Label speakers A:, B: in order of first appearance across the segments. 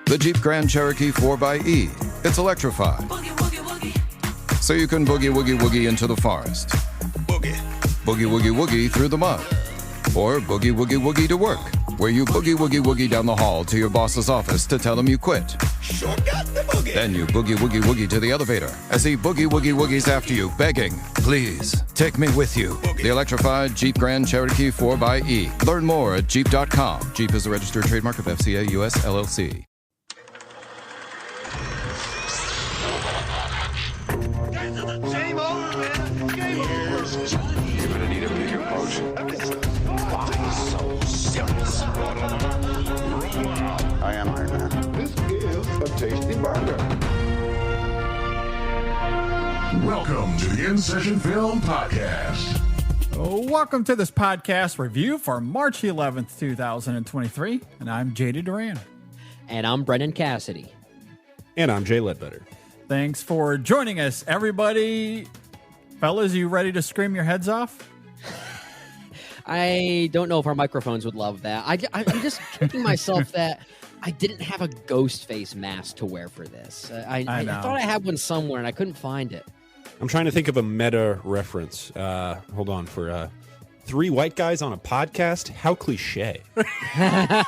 A: The Jeep Grand Cherokee 4xE. It's electrified. So you can boogie woogie woogie into the forest. Boogie woogie woogie through the mud. Or boogie woogie woogie to work, where you boogie woogie woogie down the hall to your boss's office to tell him you quit. Sure got the boogie. Then you boogie woogie woogie to the elevator as he boogie woogie woogies after you, begging, please, take me with you. Boogie. The electrified Jeep Grand Cherokee 4xE. Learn more at Jeep.com. Jeep is a registered trademark of FCA US LLC.
B: Same old man, game over.
C: You're gonna need a bigger boat. Why so serious?
D: I am Iron Man.
B: This is a tasty burger.
E: Welcome to the InSession Film Podcast.
F: Welcome to this podcast review for March 11th, 2023. And I'm JD Duran.
G: And I'm Brendan Cassidy.
H: And I'm Jay Ledbetter.
F: Thanks for joining us, everybody. Fellas, you ready to scream your heads off?
G: I don't know if our microphones would love that. I'm just kicking myself that I didn't have a ghost face mask to wear for this. I thought I had one somewhere and I couldn't find it.
H: I'm trying to think of a meta reference. Hold on. For three white guys on a podcast? How cliche.
F: I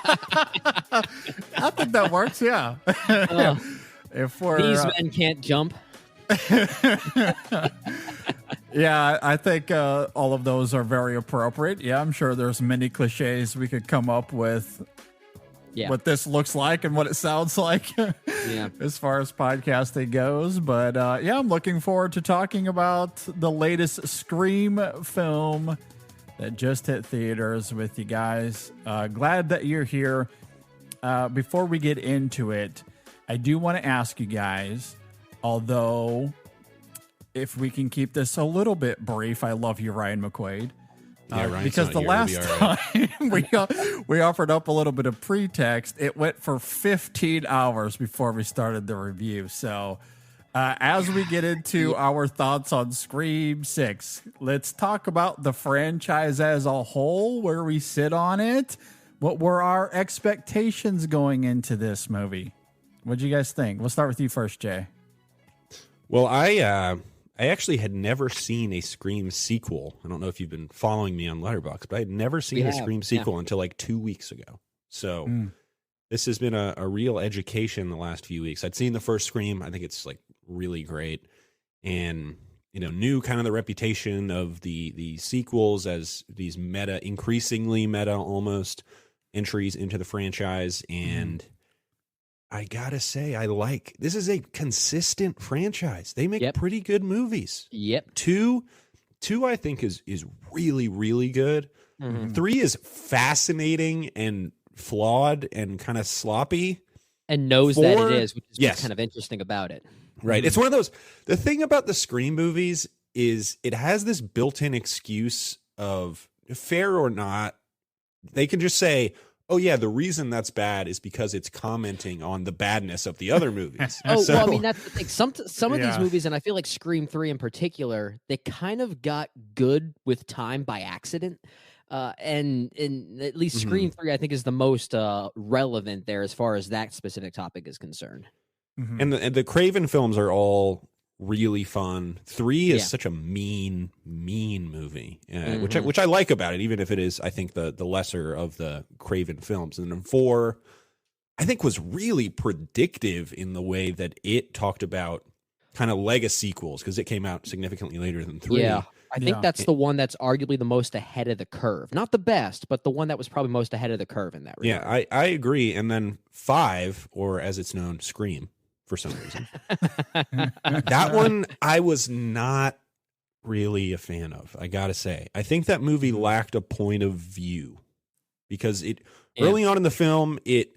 F: think that works, yeah. If we're,
G: these men can't jump.
F: Yeah, I think all of those are very appropriate. Yeah, I'm sure there's many cliches we could come up with.
G: Yeah.
F: What this looks like and what it sounds like
G: Yeah.
F: as far as podcasting goes. But yeah, I'm looking forward to talking about the latest Scream film that just hit theaters with you guys. Glad that you're here. Before we get into it, I do want to ask you guys, although if we can keep this a little bit brief, I love you, Ryan McQuaid. Because the last time we offered up a little bit of pretext, it went for 15 hours before we started the review. So as we get into our thoughts on Scream 6, let's talk about the franchise as a whole, where we sit on it. What were our expectations going into this movie? What do you guys think? We'll start with you first, Jay.
H: Well, I actually had never seen a Scream sequel. I don't know if you've been following me on Letterboxd, but I had never seen a Scream sequel until like 2 weeks ago. So this has been a real education the last few weeks. I'd seen the first Scream. I think it's like really great. And, you know, knew kind of the reputation of the sequels as these increasingly meta almost entries into the franchise. And I gotta say, this is a consistent franchise. They make pretty good movies.
G: Yep.
H: Two, I think is really, really good. 3 is fascinating and flawed and kind of sloppy.
G: And knows
H: 4,
G: that it is, which is what's kind of interesting about it.
H: Right. It's one of those, the thing about the Scream movies is it has this built-in excuse of fair or not. They can just say, oh, yeah, the reason that's bad is because it's commenting on the badness of the other movies.
G: Well, I mean, that's the thing. Some of these movies, and I feel like Scream 3 in particular, they kind of got good with time by accident. And at least Scream 3, I think, is the most relevant there as far as that specific topic is concerned.
H: And the Craven films are all really fun. 3 is such a mean movie, which I like about it, even if it is, I think, the lesser of the Craven films. And then 4, I think, was really predictive in the way that it talked about kind of legacy sequels, because it came out significantly later than 3.
G: Yeah, I think that's the one that's arguably the most ahead of the curve. Not the best, but the one that was probably most ahead of the curve in that regard.
H: Yeah, I agree. And then 5, or as it's known, Scream, for some reason. That one I was not really a fan of, I gotta say. I think that movie lacked a point of view, because early on in the film, it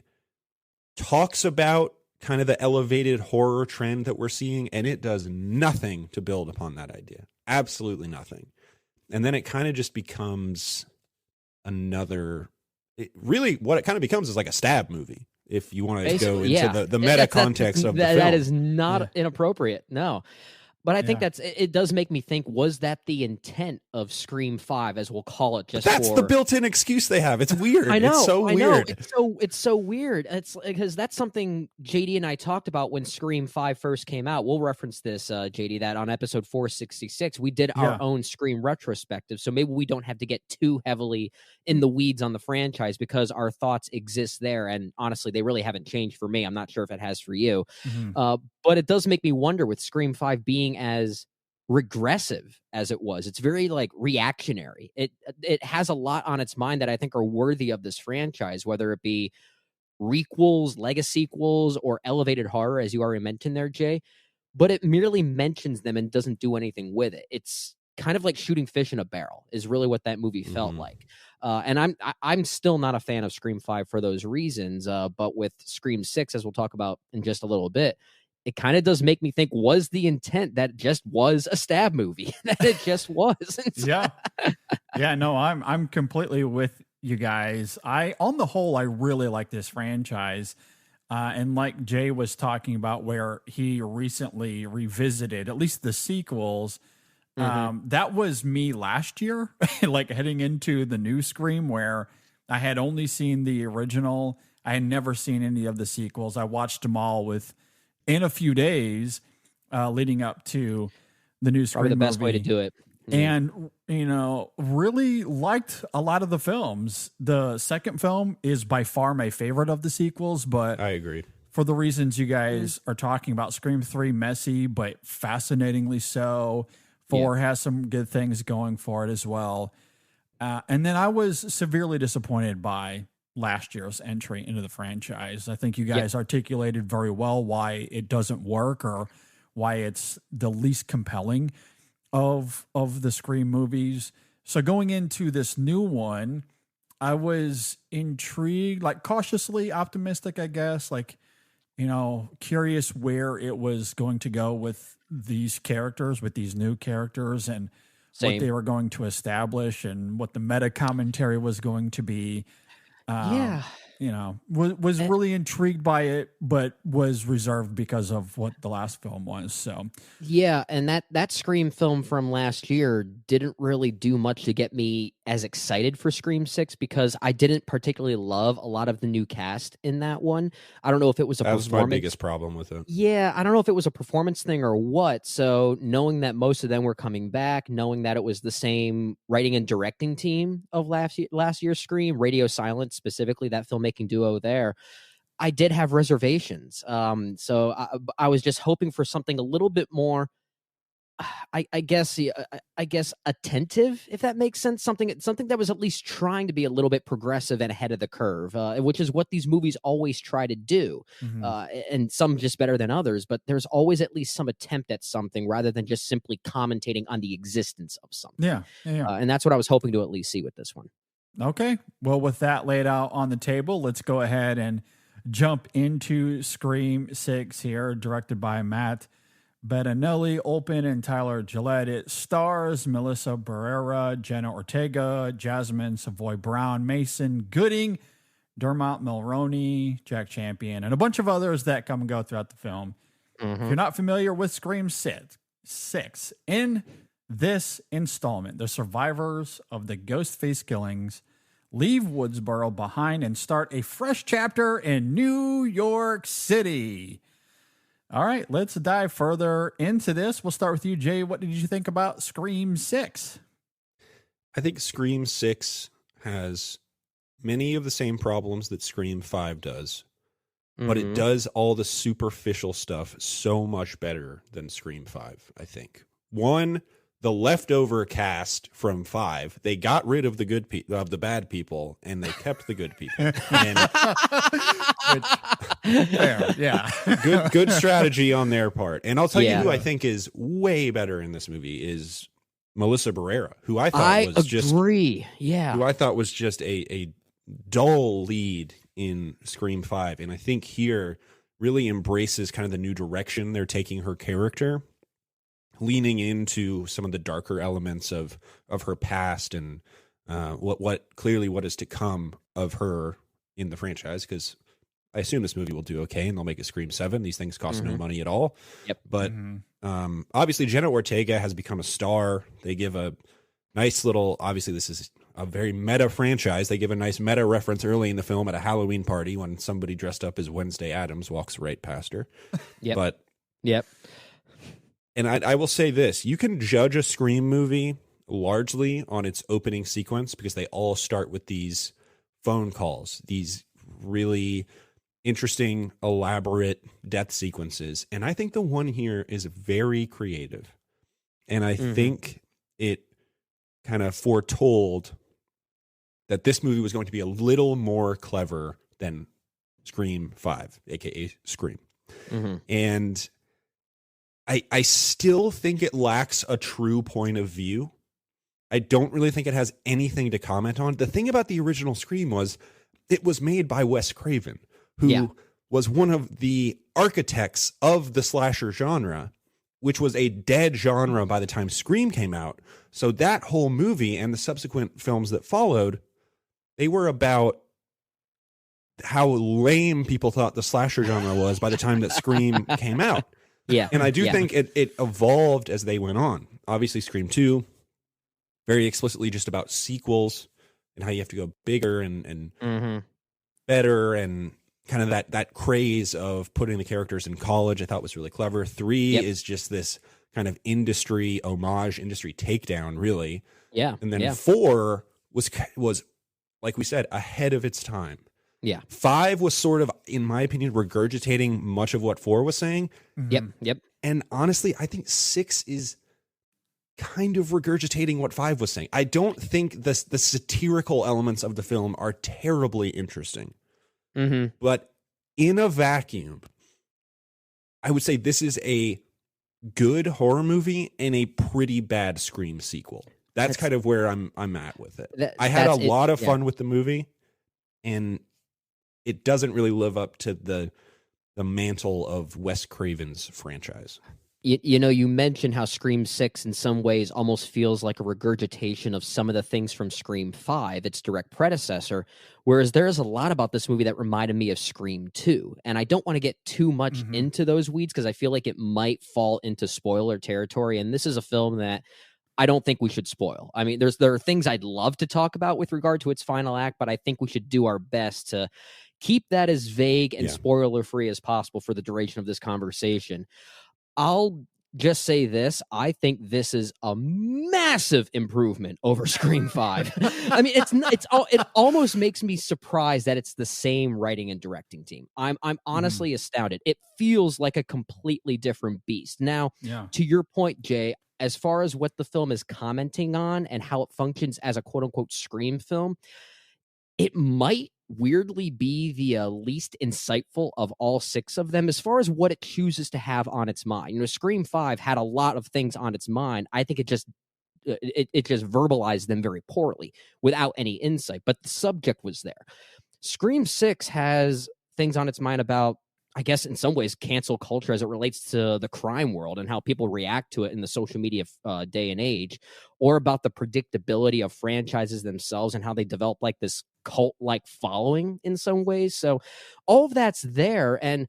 H: talks about kind of the elevated horror trend that we're seeing, and it does nothing to build upon that idea. Absolutely nothing. And then it kind of just becomes what it kind of becomes is like a stab movie, if you want to go into the meta context of the film.
G: That is not inappropriate. No. But I think it does make me think, was that the intent of Scream 5, as we'll call it? Just
H: that's the built-in excuse they have. It's weird.
G: I know.
H: It's so weird.
G: It's so weird. It's because that's something JD and I talked about when Scream 5 first came out. We'll reference this, JD, that on episode 466, we did our own Scream retrospective. So maybe we don't have to get too heavily in the weeds on the franchise because our thoughts exist there. And honestly, they really haven't changed for me. I'm not sure if it has for you. But it does make me wonder with Scream 5 being as regressive as it was. It's very like reactionary. It has a lot on its mind that I think are worthy of this franchise, whether it be requels, legacy sequels, or elevated horror, as you already mentioned there, Jay. But it merely mentions them and doesn't do anything with it. It's kind of like shooting fish in a barrel is really what that movie felt like. And I'm still not a fan of Scream 5 for those reasons. But with Scream 6, as we'll talk about in just a little bit, it kind of does make me think, was the intent that it just was a stab movie? That it just was.
F: Yeah. Yeah, no, I'm completely with you guys. On the whole, I really like this franchise. And like Jay was talking about, where he recently revisited at least the sequels. That was me last year, like heading into the new Scream, where I had only seen the original. I had never seen any of the sequels. I watched them all in a few days leading up to the new Scream
G: Probably the best
F: movie.
G: way to do it.
F: And, really liked a lot of the films. The second film is by far my favorite of the sequels, but
H: I agree.
F: For the reasons you guys are talking about, Scream 3, messy, but fascinatingly so. 4 has some good things going for it as well. And then I was severely disappointed by last year's entry into the franchise. I think you guys articulated very well why it doesn't work or why it's the least compelling of the Scream movies. So going into this new one, I was intrigued, like cautiously optimistic, I guess, like, curious where it was going to go with these characters, with these new characters, and what they were going to establish and what the meta commentary was going to be. Was really intrigued by it, but was reserved because of what the last film was. So,
G: yeah, and that Scream film from last year didn't really do much to get me as excited for Scream 6 because I didn't particularly love a lot of the new cast in that one. I don't know if it was
H: that was my biggest problem with it.
G: Yeah, I don't know if it was a performance thing or what. So knowing that most of them were coming back, knowing that it was the same writing and directing team of last year's Scream, Radio Silence specifically, that filmmaking duo there, I did have reservations. So I was just hoping for something a little bit more, I guess attentive, if that makes sense. Something that was at least trying to be a little bit progressive and ahead of the curve, which is what these movies always try to do. And some just better than others, but there's always at least some attempt at something rather than just simply commentating on the existence of something.
F: Yeah.
G: And that's what I was hoping to at least see with this one.
F: Okay. Well, with that laid out on the table, let's go ahead and jump into Scream 6 here, directed by Matt Bettinelli, Olpen, and Tyler Gillette. It stars Melissa Barrera, Jenna Ortega, Jasmine Savoy Brown, Mason Gooding, Dermot Mulroney, Jack Champion, and a bunch of others that come and go throughout the film. If you're not familiar with Scream 6, in this installment, the survivors of the Ghostface killings leave Woodsboro behind and start a fresh chapter in New York City. All right, let's dive further into this. We'll start with you, Jay. What did you think about Scream 6?
H: I think Scream 6 has many of the same problems that Scream 5 does, but it does all the superficial stuff so much better than Scream 5, I think. One, the leftover cast from 5, they got rid of the bad people and they kept the good people. And
F: fair, yeah.
H: good strategy on their part. And I'll tell you who I think is way better in this movie is Melissa Barrera, who I thought was just a dull lead in Scream 5. And I think here really embraces kind of the new direction they're taking her character, leaning into some of the darker elements of her past and what is to come of her in the franchise. Because I assume this movie will do okay, and they'll make a Scream 7. These things cost no money at all.
G: Yep.
H: But obviously, Jenna Ortega has become a star. They give a nice little, obviously, this is a very meta franchise. They give a nice meta reference early in the film at a Halloween party when somebody dressed up as Wednesday Addams walks right past her.
G: Yep.
H: But,
G: Yep.
H: and I will say this, you can judge a Scream movie largely on its opening sequence because they all start with these phone calls, these really interesting, elaborate death sequences. And I think the one here is very creative. And I think it kind of foretold that this movie was going to be a little more clever than Scream 5, aka Scream. And I still think it lacks a true point of view. I don't really think it has anything to comment on. The thing about the original Scream was it was made by Wes Craven, who was one of the architects of the slasher genre, which was a dead genre by the time Scream came out. So that whole movie and the subsequent films that followed, they were about how lame people thought the slasher genre was by the time that Scream came out.
G: Yeah.
H: And I do think it evolved as they went on. Obviously, Scream 2, very explicitly just about sequels and how you have to go bigger and better, and kind of that craze of putting the characters in college I thought was really clever. 3 is just this kind of industry homage, industry takedown, really.
G: Yeah.
H: And then 4 was, like we said, ahead of its time.
G: Yeah.
H: 5 was sort of, in my opinion, regurgitating much of what 4 was saying.
G: Yep.
H: And honestly, I think 6 is kind of regurgitating what 5 was saying. I don't think the satirical elements of the film are terribly interesting. But in a vacuum, I would say this is a good horror movie and a pretty bad Scream sequel. That's kind of where I'm at with it. I had a lot of fun with the movie, and it doesn't really live up to the mantle of Wes Craven's franchise.
G: You know, you mentioned how Scream 6 in some ways almost feels like a regurgitation of some of the things from Scream 5, its direct predecessor, whereas there's a lot about this movie that reminded me of Scream 2. And I don't want to get too much into those weeds because I feel like it might fall into spoiler territory. And this is a film that I don't think we should spoil. I mean, there are things I'd love to talk about with regard to its final act, but I think we should do our best to keep that as vague and spoiler-free as possible for the duration of this conversation. I'll just say this. I think this is a massive improvement over Scream 5. I mean, it almost makes me surprised that it's the same writing and directing team. I'm honestly astounded. It feels like a completely different beast. Now, to your point, Jay, as far as what the film is commenting on and how it functions as a quote-unquote Scream film, it might weirdly be the least insightful of all 6 of them as far as what it chooses to have on its mind. You know, Scream 5 had a lot of things on its mind. I think it just verbalized them very poorly without any insight, but the subject was there. Scream 6 has things on its mind about, I guess, in some ways, cancel culture as it relates to the crime world and how people react to it in the social media day and age, or about the predictability of franchises themselves and how they develop like this cult-like following in some ways. So all of that's there, and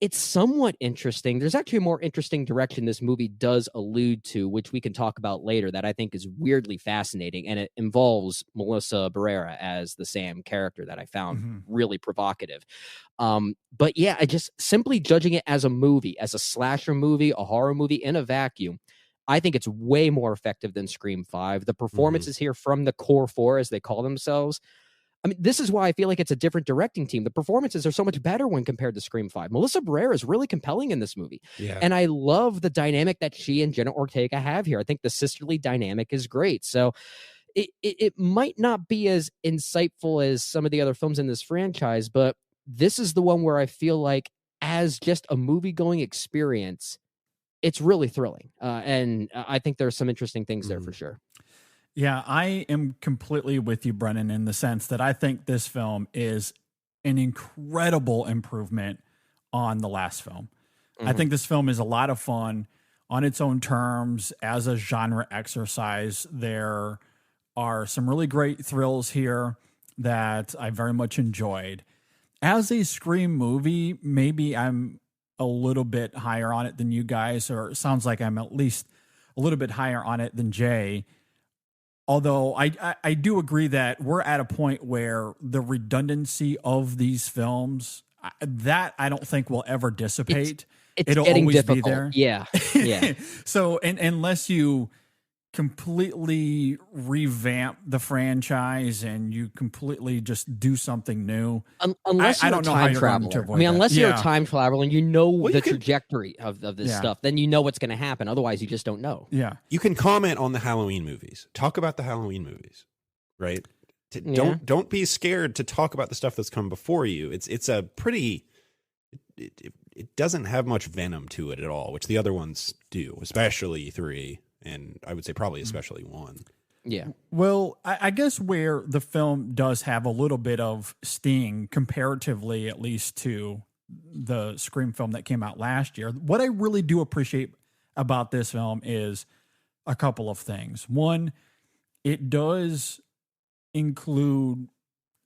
G: it's somewhat interesting. There's actually a more interesting direction this movie does allude to, which we can talk about later, that I think is weirdly fascinating, and it involves Melissa Barrera as the Sam character that I found really provocative. But yeah, I just simply judging it as a movie, as a slasher movie, a horror movie in a vacuum, I think it's way more effective than Scream 5. The performances here from the core 4, as they call themselves, I mean, this is why I feel like it's a different directing team. The performances are so much better when compared to Scream 5. Melissa Barrera is really compelling in this movie. Yeah. And I love the dynamic that she and Jenna Ortega have here. I think the sisterly dynamic is great. So it might not be as insightful as some of the other films in this franchise, but this is the one where I feel like as just a movie-going experience, it's really thrilling. And I think there are some interesting things there for sure.
F: Yeah, I am completely with you, Brennan, in the sense that I think this film is an incredible improvement on the last film. I think this film is a lot of fun on its own terms as a genre exercise. There are some really great thrills here that I very much enjoyed. as a Scream movie, maybe I'm a little bit higher on it than you guys, or it sounds like I'm at least a little bit higher on it than Jay. Although I do agree that we're at a point where the redundancy of these films, that I don't think will ever dissipate.
G: It'll
F: getting
G: always
F: difficult.
G: be there. Yeah. Yeah.
F: So, unless you completely revamp the franchise and you completely just do something new,
G: unless
F: I
G: you're
F: don't know
G: a
F: how
G: time
F: you're going to
G: traveler.
F: avoid
G: I mean,
F: that.
G: unless you're a
F: Yeah.
G: time traveler and you know the trajectory of this stuff, then you know what's going to happen. Otherwise, you just don't know.
F: Yeah.
H: You can comment on the Halloween movies. Talk about the Halloween movies, right? Don't be scared to talk about the stuff that's come before you. It's a pretty. It doesn't have much venom to it at all, which the other ones do, especially 3, and I would say probably especially 1.
G: Yeah.
F: Well, I guess where the film does have a little bit of sting comparatively, at least to the Scream film that came out last year, what I really do appreciate about this film is a couple of things. One, it does include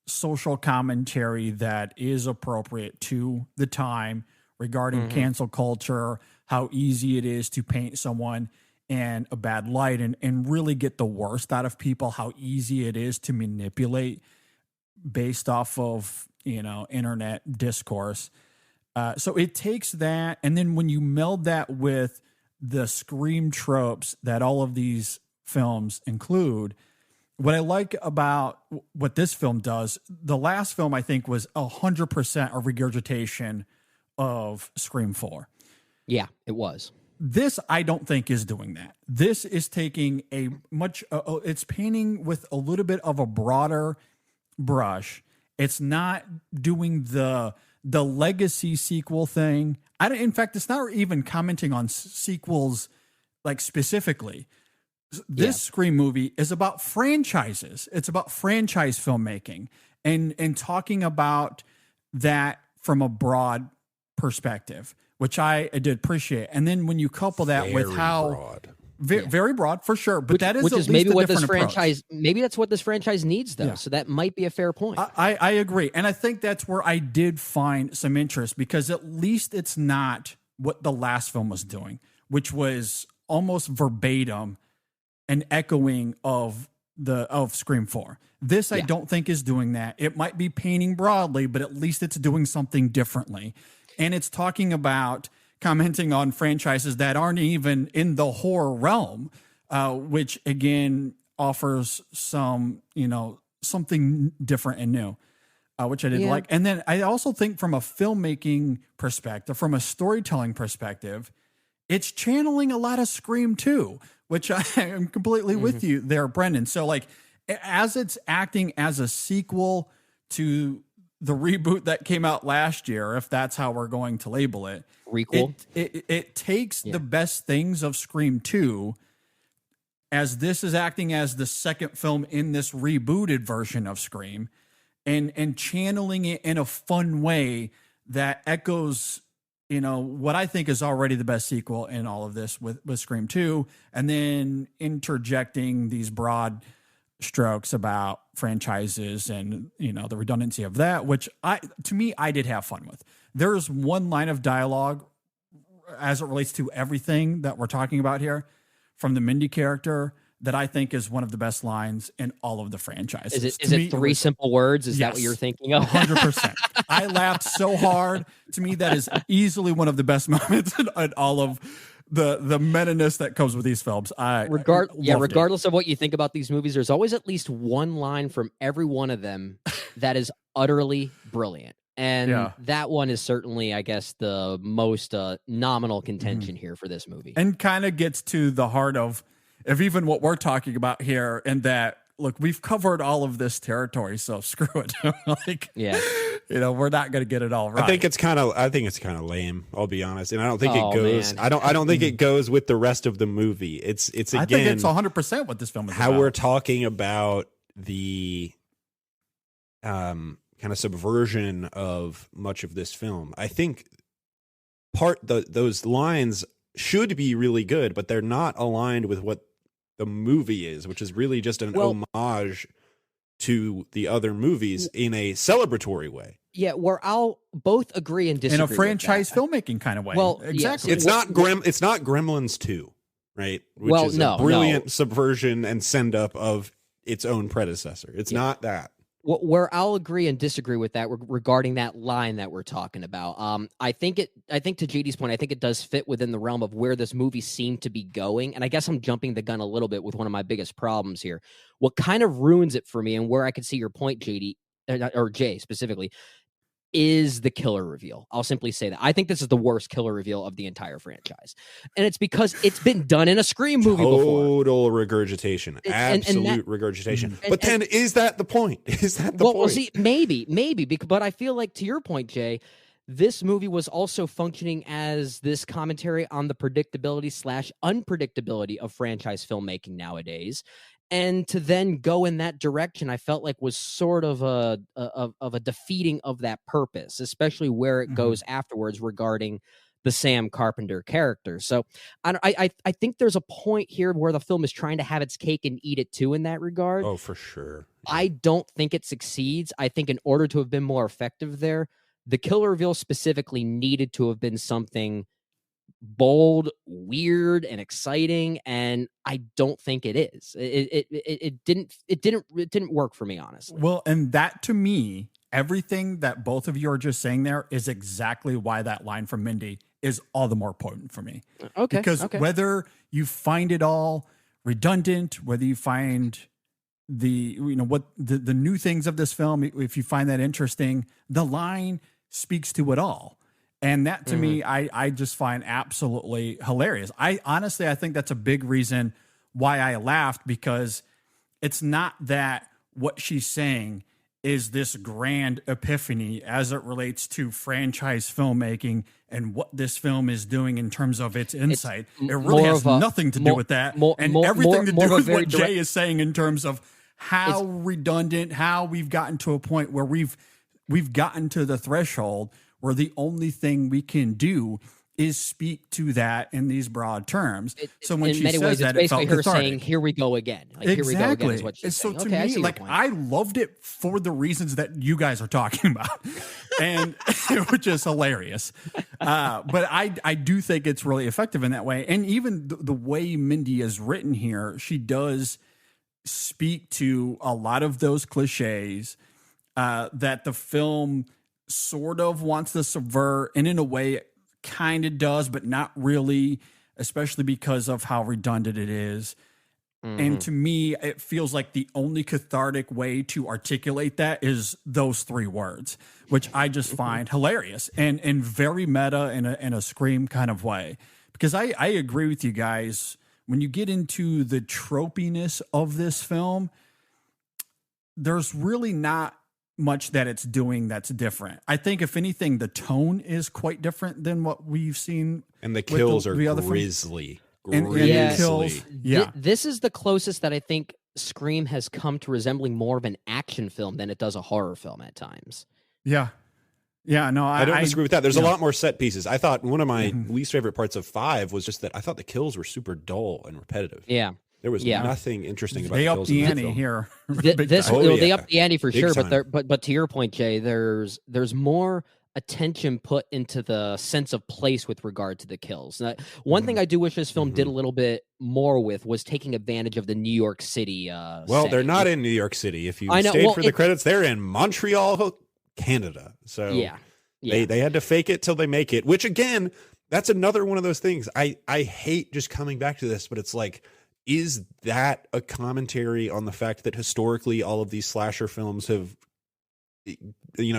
F: social commentary that is appropriate to the time regarding cancel culture, how easy it is to paint someone in a bad light and really get the worst out of people, how easy it is to manipulate based off of, internet discourse. So it takes that, and then when you meld that with the Scream tropes that all of these films include, what I like about what this film does, the last film I think was 100% a regurgitation of Scream 4.
G: Yeah, it was.
F: This, I don't think, is doing that. This is taking a much, it's painting with a little bit of a broader brush. It's not doing the legacy sequel thing. In fact, it's not even commenting on sequels like specifically. This Scream movie is about franchises. It's about franchise filmmaking and talking about that from a broad perspective, which I did appreciate. And then when you couple that with how
H: broad.
F: Very broad for sure, but that is
G: which
F: at
G: is
F: least
G: maybe
F: a
G: what this
F: different approach.
G: franchise. Maybe that's what this franchise needs, though.
F: Yeah.
G: So that might be a fair point.
F: I agree, and I think that's where I did find some interest because at least it's not what the last film was doing, which was almost verbatim an echoing of Scream 4. This I don't think is doing that. It might be painting broadly, but at least it's doing something differently. And it's talking about commenting on franchises that aren't even in the horror realm, which again offers some, something different and new, which I did like. And then I also think from a filmmaking perspective, from a storytelling perspective, it's channeling a lot of Scream too, which I am completely with you there, Brendan. So like, as it's acting as a sequel to the reboot that came out last year, if that's how we're going to label it,
G: Requel.
F: It takes the best things of Scream 2, as this is acting as the second film in this rebooted version of Scream, and channeling it in a fun way that echoes, what I think is already the best sequel in all of this with Scream 2, and then interjecting these broad strokes about franchises and the redundancy of that, which I did have fun with. There's one line of dialogue as it relates to everything that we're talking about here from the Mindy character that I think is one of the best lines in all of the franchises.
G: Is it 3 simple words? Is that what you're thinking of?
F: 100%. I laughed so hard. To me, that is easily one of the best moments in all of the meta-ness that comes with these films.
G: Regardless of what you think about these movies, there's always at least one line from every one of them that is utterly brilliant. And that one is certainly, I guess, the most nominal contention here for this movie.
F: And kind of gets to the heart of even what we're talking about here, and that, look, we've covered all of this territory, so screw it. We're not going to get it all right.
H: I think it's kind of lame, I'll be honest. And I don't think it goes, man. I don't think it goes with the rest of the movie. It's again,
F: I think it's 100% what this film is
H: how
F: about.
H: We're talking about the kind of subversion of much of this film. I think those lines should be really good, but they're not aligned with what the movie is, which is really just an homage to the other movies in a celebratory way.
G: Yeah, where I'll both agree and disagree
F: in a
G: with
F: franchise
G: that.
F: filmmaking kind of way.
G: Well, yes.
F: exactly.
H: It's not Gremlins 2, right? Which
G: Well,
H: is
G: no,
H: a brilliant subversion and send up of its own predecessor. It's not that.
G: Where I'll agree and disagree with that regarding that line that we're talking about. I think to JD's point, I think it does fit within the realm of where this movie seemed to be going. And I guess I'm jumping the gun a little bit with one of my biggest problems here. What kind of ruins it for me, and where I could see your point, JD, or Jay specifically, is the killer reveal. I'll simply say that. I think this is the worst killer reveal of the entire franchise. And it's because it's been done in a Scream movie before.
H: Total regurgitation. Absolute regurgitation. But then is that the point? Is that the point?
G: Well, see, maybe, but I feel like, to your point, Jay, this movie was also functioning as this commentary on the predictability / unpredictability of franchise filmmaking nowadays. And to then go in that direction, I felt like was sort of a defeating of that purpose, especially where it goes afterwards regarding the Sam Carpenter character. So I think there's a point here where the film is trying to have its cake and eat it too in that regard.
H: Oh, for sure. Yeah.
G: I don't think it succeeds. I think in order to have been more effective there, the killer reveal specifically needed to have been something bold, weird, and exciting, and I don't think it is. It didn't work for me, honestly.
F: Well, and that, to me, everything that both of you are just saying there is exactly why that line from Mindy is all the more potent for me.
G: Okay.
F: Because whether you find it all redundant, whether you find the new things of this film, if you find that interesting, the line speaks to it all. And that, to me, I just find absolutely hilarious. I think that's a big reason why I laughed, because it's not that what she's saying is this grand epiphany as it relates to franchise filmmaking and what this film is doing in terms of its insight. It really has nothing to do with that. Everything to do with what Jay is saying in terms of how redundant, how we've gotten to a point where we've gotten to the threshold where the only thing we can do is speak to that in these broad terms. So when she says that, it felt
G: her
F: cathartic.
G: saying, "Here we go again." Like,
F: exactly.
G: Here we go again is what she's saying.
F: So to me, like, I loved it for the reasons that you guys are talking about, and which is hilarious. But I do think it's really effective in that way. And even the way Mindy is written here, she does speak to a lot of those cliches that the film sort of wants to subvert, and in a way it kind of does, but not really, especially because of how redundant it is. And to me, it feels like the only cathartic way to articulate that is those three words, which I just find hilarious and very meta in a Scream kind of way. Because I agree with you guys, when you get into the tropiness of this film, there's really not much that it's doing that's different. I think, if anything, the tone is quite different than what we've seen.
H: And the kills are grisly.
F: And kills. Yeah.
G: This is the closest that I think Scream has come to resembling more of an action film than it does a horror film at times.
F: Yeah. Yeah, no,
H: I don't disagree with that. There's a lot more set pieces. I thought one of my least favorite parts of 5 was just that I thought the kills were super dull and repetitive.
G: Yeah.
H: There was nothing interesting about
F: they
H: the kills.
F: They upped the ante here.
G: They upped the ante for
H: Big
G: sure,
H: time.
G: but to your point, Jay, there's more attention put into the sense of place with regard to the kills. Now, one thing I do wish this film did a little bit more with was taking advantage of the New York City
H: Well,
G: setting.
H: they're not in New York City. If you stayed for the credits, they're in Montreal, Canada. So they had to fake it till they make it, which, again, that's another one of those things. I hate just coming back to this, but it's like, is that a commentary on the fact that historically all of these slasher films have,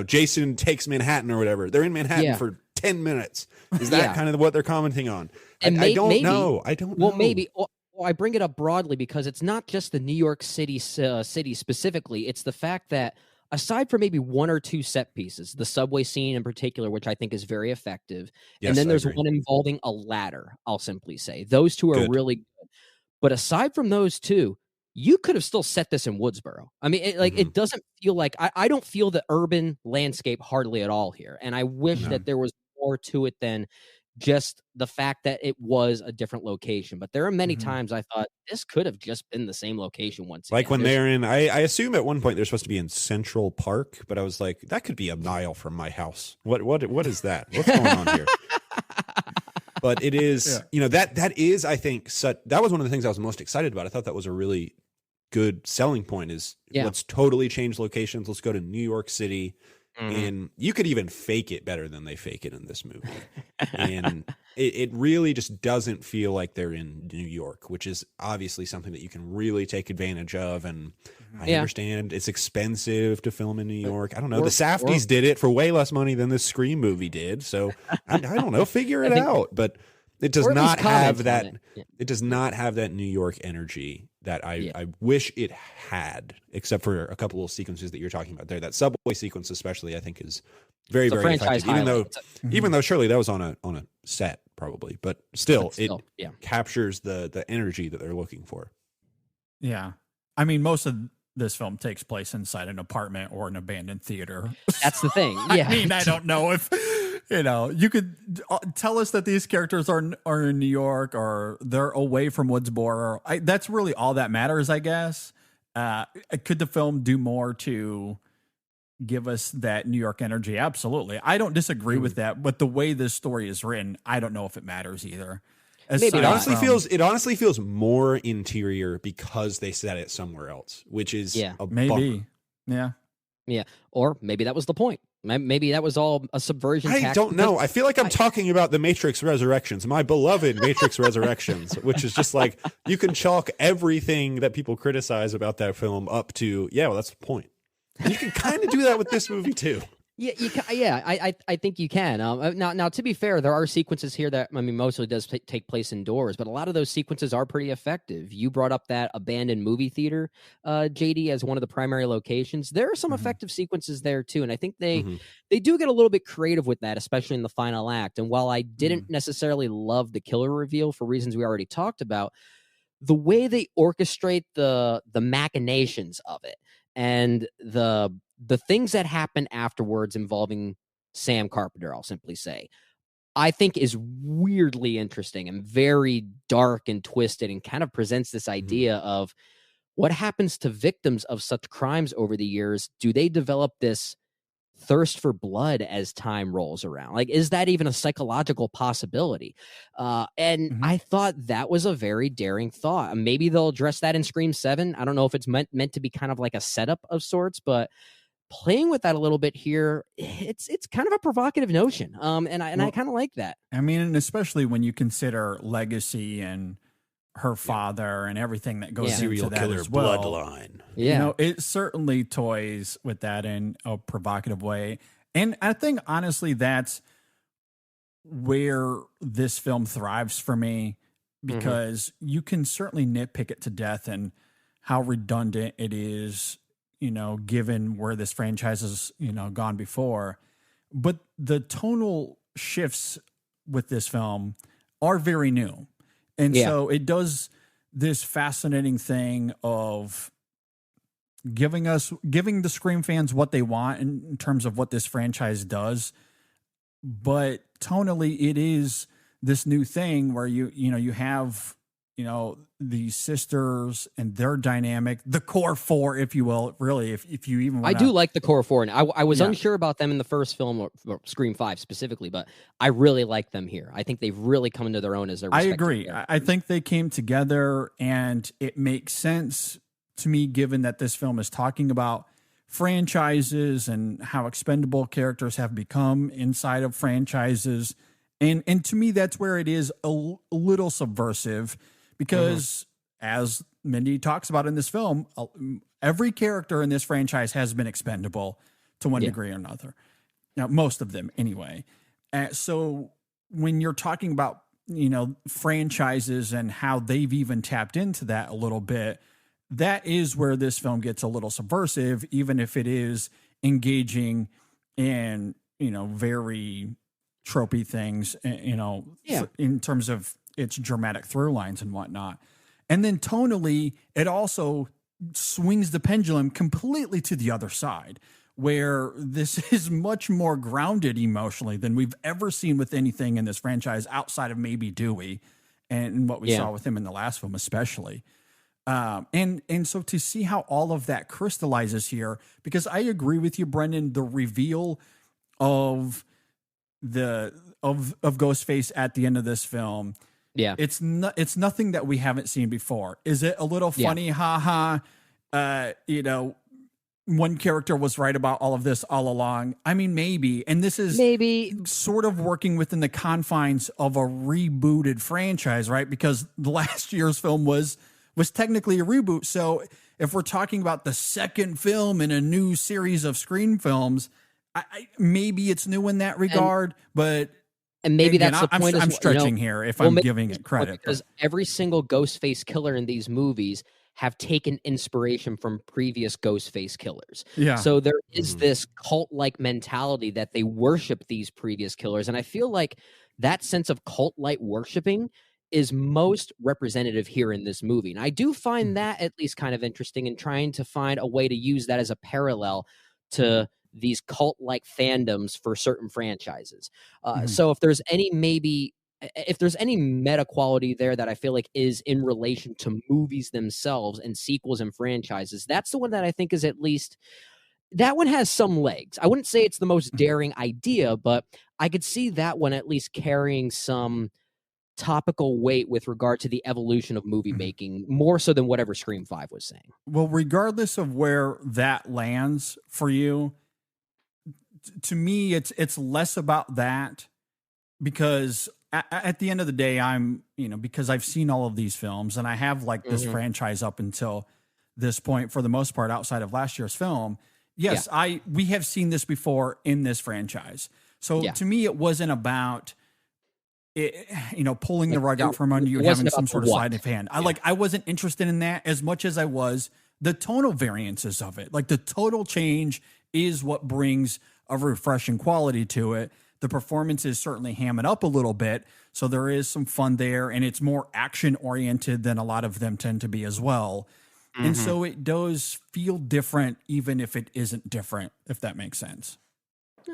H: Jason Takes Manhattan or whatever, they're in Manhattan for 10 minutes. Is that kind of what they're commenting on?
G: And
H: I don't know. I don't know.
G: Well, maybe. Well, I bring it up broadly because it's not just the New York City specifically. It's the fact that aside from maybe one or two set pieces, the subway scene in particular, which I think is very effective, and then there's one involving a ladder, I'll simply say. Those two are really good. But aside from those two, you could have still set this in Woodsboro. I mean, it doesn't feel like I don't feel the urban landscape hardly at all here. And I wish that there was more to it than just the fact that it was a different location. But there are many
F: Mm-hmm.
G: times I thought this could have just been the same location once
H: Like
G: again.
H: when they're in, I assume at one point they're supposed to be in Central Park, but I was like, that could be a mile from my house. What is that? What's going on here? But it is, that is, I think, that was one of the things I was most excited about. I thought that was a really good selling point is let's totally change locations. Let's go to New York City. And you could even fake it better than they fake it in this movie. And it really just doesn't feel like they're in New York, which is obviously something that you can really take advantage of. And I understand it's expensive to film in New York. I don't know. The Safdies did it for way less money than this Scream movie did. So I don't know, figure it out. But it does not have that. It does not have that New York energy that I wish it had, except for a couple of sequences that you're talking about there. That subway sequence, especially, I think is very, very effective. Even though surely that was on a set, probably, but still it captures the energy that they're looking for.
F: Yeah, I mean, most of this film takes place inside an apartment or an abandoned theater.
G: That's the thing. Yeah,
F: I mean, I don't know if you could tell us that these characters are in New York or they're away from Woodsboro. That's really all that matters, I guess. Could the film do more to give us that New York energy? Absolutely. I don't disagree with that, but the way this story is written, I don't know if it matters either.
H: Maybe it honestly feels more interior because they set it somewhere else, which is a
F: maybe
H: bummer.
G: Yeah. Or maybe that was the point. Maybe that was all a subversion.
H: I don't know. I feel like I'm talking about the Matrix Resurrections, my beloved Matrix Resurrections, which is just like you can chalk everything that people criticize about that film up to, well, that's the point. And you can kind of do that with this movie too.
G: I think you can. Now, to be fair, there are sequences here that, I mean, mostly does take place indoors, but a lot of those sequences are pretty effective. You brought up that abandoned movie theater, JD, as one of the primary locations. There are some effective sequences there too, and I think they do get a little bit creative with that, especially in the final act. And while I didn't necessarily love the killer reveal for reasons we already talked about, the way they orchestrate the machinations of it and the things that happen afterwards involving Sam Carpenter, I'll simply say, I think is weirdly interesting and very dark and twisted, and kind of presents this idea of what happens to victims of such crimes over the years. Do they develop this thirst for blood as time rolls around? Like, is that even a psychological possibility? I thought that was a very daring thought. Maybe they'll address that in Scream 7. I don't know if it's meant to be kind of like a setup of sorts, but playing with that a little bit here, it's kind of a provocative notion. I kind of like that.
F: I mean, and especially when you consider legacy and her father and everything that goes into
H: serial
F: that
H: killer
F: as well.
H: bloodline.
F: Yeah, it certainly toys with that in a provocative way. And I think honestly, that's where this film thrives for me, because you can certainly nitpick it to death and how redundant it is, given where this franchise has, gone before. But the tonal shifts with this film are very new. And so it does this fascinating thing of giving the Scream fans what they want in terms of what this franchise does. But tonally, it is this new thing where you have these sisters and their dynamic, the core four, if you will, really, if you even wanna...
G: I do like the core four, and I was unsure about them in the first film, or Scream 5 specifically, but I really like them here. I think they've really come into their own as their
F: I agree. I think they came together, and it makes sense to me, given that this film is talking about franchises and how expendable characters have become inside of franchises. And to me, that's where it is a little subversive, because as Mindy talks about in this film, every character in this franchise has been expendable to one degree or another. Now, most of them anyway. So when you're talking about, franchises and how they've even tapped into that a little bit, that is where this film gets a little subversive, even if it is engaging in, very tropey things, in terms of its dramatic through lines and whatnot. And then tonally, it also swings the pendulum completely to the other side, where this is much more grounded emotionally than we've ever seen with anything in this franchise outside of maybe Dewey and what we saw with him in the last film, especially. And so to see how all of that crystallizes here, because I agree with you, Brendan, the reveal of Ghostface at the end of this film.
G: Yeah.
F: It's nothing that we haven't seen before. Is it a little funny? Ha ha. One character was right about all of this all along. I mean, maybe. And this is maybe sort of working within the confines of a rebooted franchise, right? Because the last year's film was technically a reboot. So if we're talking about the second film in a new series of Scream films, maybe it's new in that regard,
G: and maybe that's the point.
F: I'm stretching here if I'm giving it credit.
G: Because every single Ghostface killer in these movies have taken inspiration from previous Ghostface killers.
F: Yeah.
G: So there is this cult-like mentality that they worship these previous killers. And I feel like that sense of cult-like worshiping is most representative here in this movie. And I do find that at least kind of interesting in trying to find a way to use that as a parallel to these cult-like fandoms for certain franchises. So if there's any meta quality there that I feel like is in relation to movies themselves and sequels and franchises, that's the one that I think is at least, that one has some legs. I wouldn't say it's the most daring idea, but I could see that one at least carrying some topical weight with regard to the evolution of movie making, more so than whatever Scream 5 was saying.
F: Well, regardless of where that lands for you, to me, it's less about that, because at the end of the day, because I've seen all of these films and I have liked this franchise up until this point, for the most part, outside of last year's film. Yes, we have seen this before in this franchise. So to me, it wasn't about pulling the rug out from under you and having some sort of sleight of hand. I wasn't interested in that as much as I was the tonal variances of it. Like, the total change is what brings a refreshing quality to it. The performances certainly ham it up a little bit, so there is some fun there, and it's more action oriented than a lot of them tend to be as well. And so it does feel different, even if it isn't different, if that makes sense.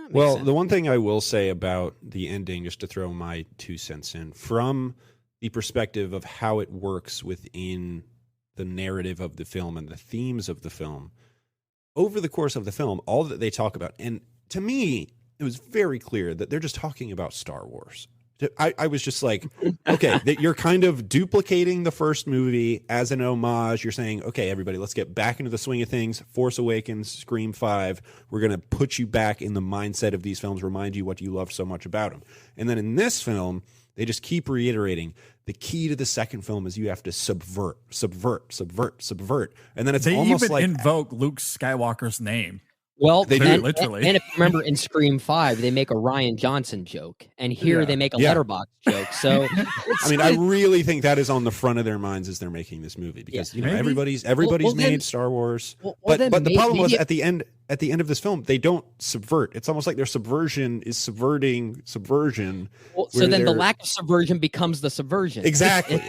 H: Well, the one thing I will say about the ending, just to throw my 2 cents in, from the perspective of how it works within the narrative of the film and the themes of the film, over the course of the film, all that they talk about, and to me, it was very clear that they're just talking about Star Wars. I was just like, okay, that you're kind of duplicating the first movie as an homage. You're saying, okay, everybody, let's get back into the swing of things. Force Awakens, Scream 5. We're going to put you back in the mindset of these films, remind you what you love so much about them. And then in this film, they just keep reiterating the key to the second film is you have to subvert. And then it's almost
F: even
H: like
F: invoke Luke Skywalker's name.
G: Well,
F: they do, literally.
G: And if you remember in Scream 5, they make a Ryan Johnson joke, and here they make a Letterboxd joke. So,
H: I mean, I really think that is on the front of their minds as they're making this movie, because everybody's made Star Wars, but the problem was at the end of this film, they don't subvert. It's almost like their subversion is subverting subversion.
G: Well, so then the lack of subversion becomes the subversion.
H: Exactly.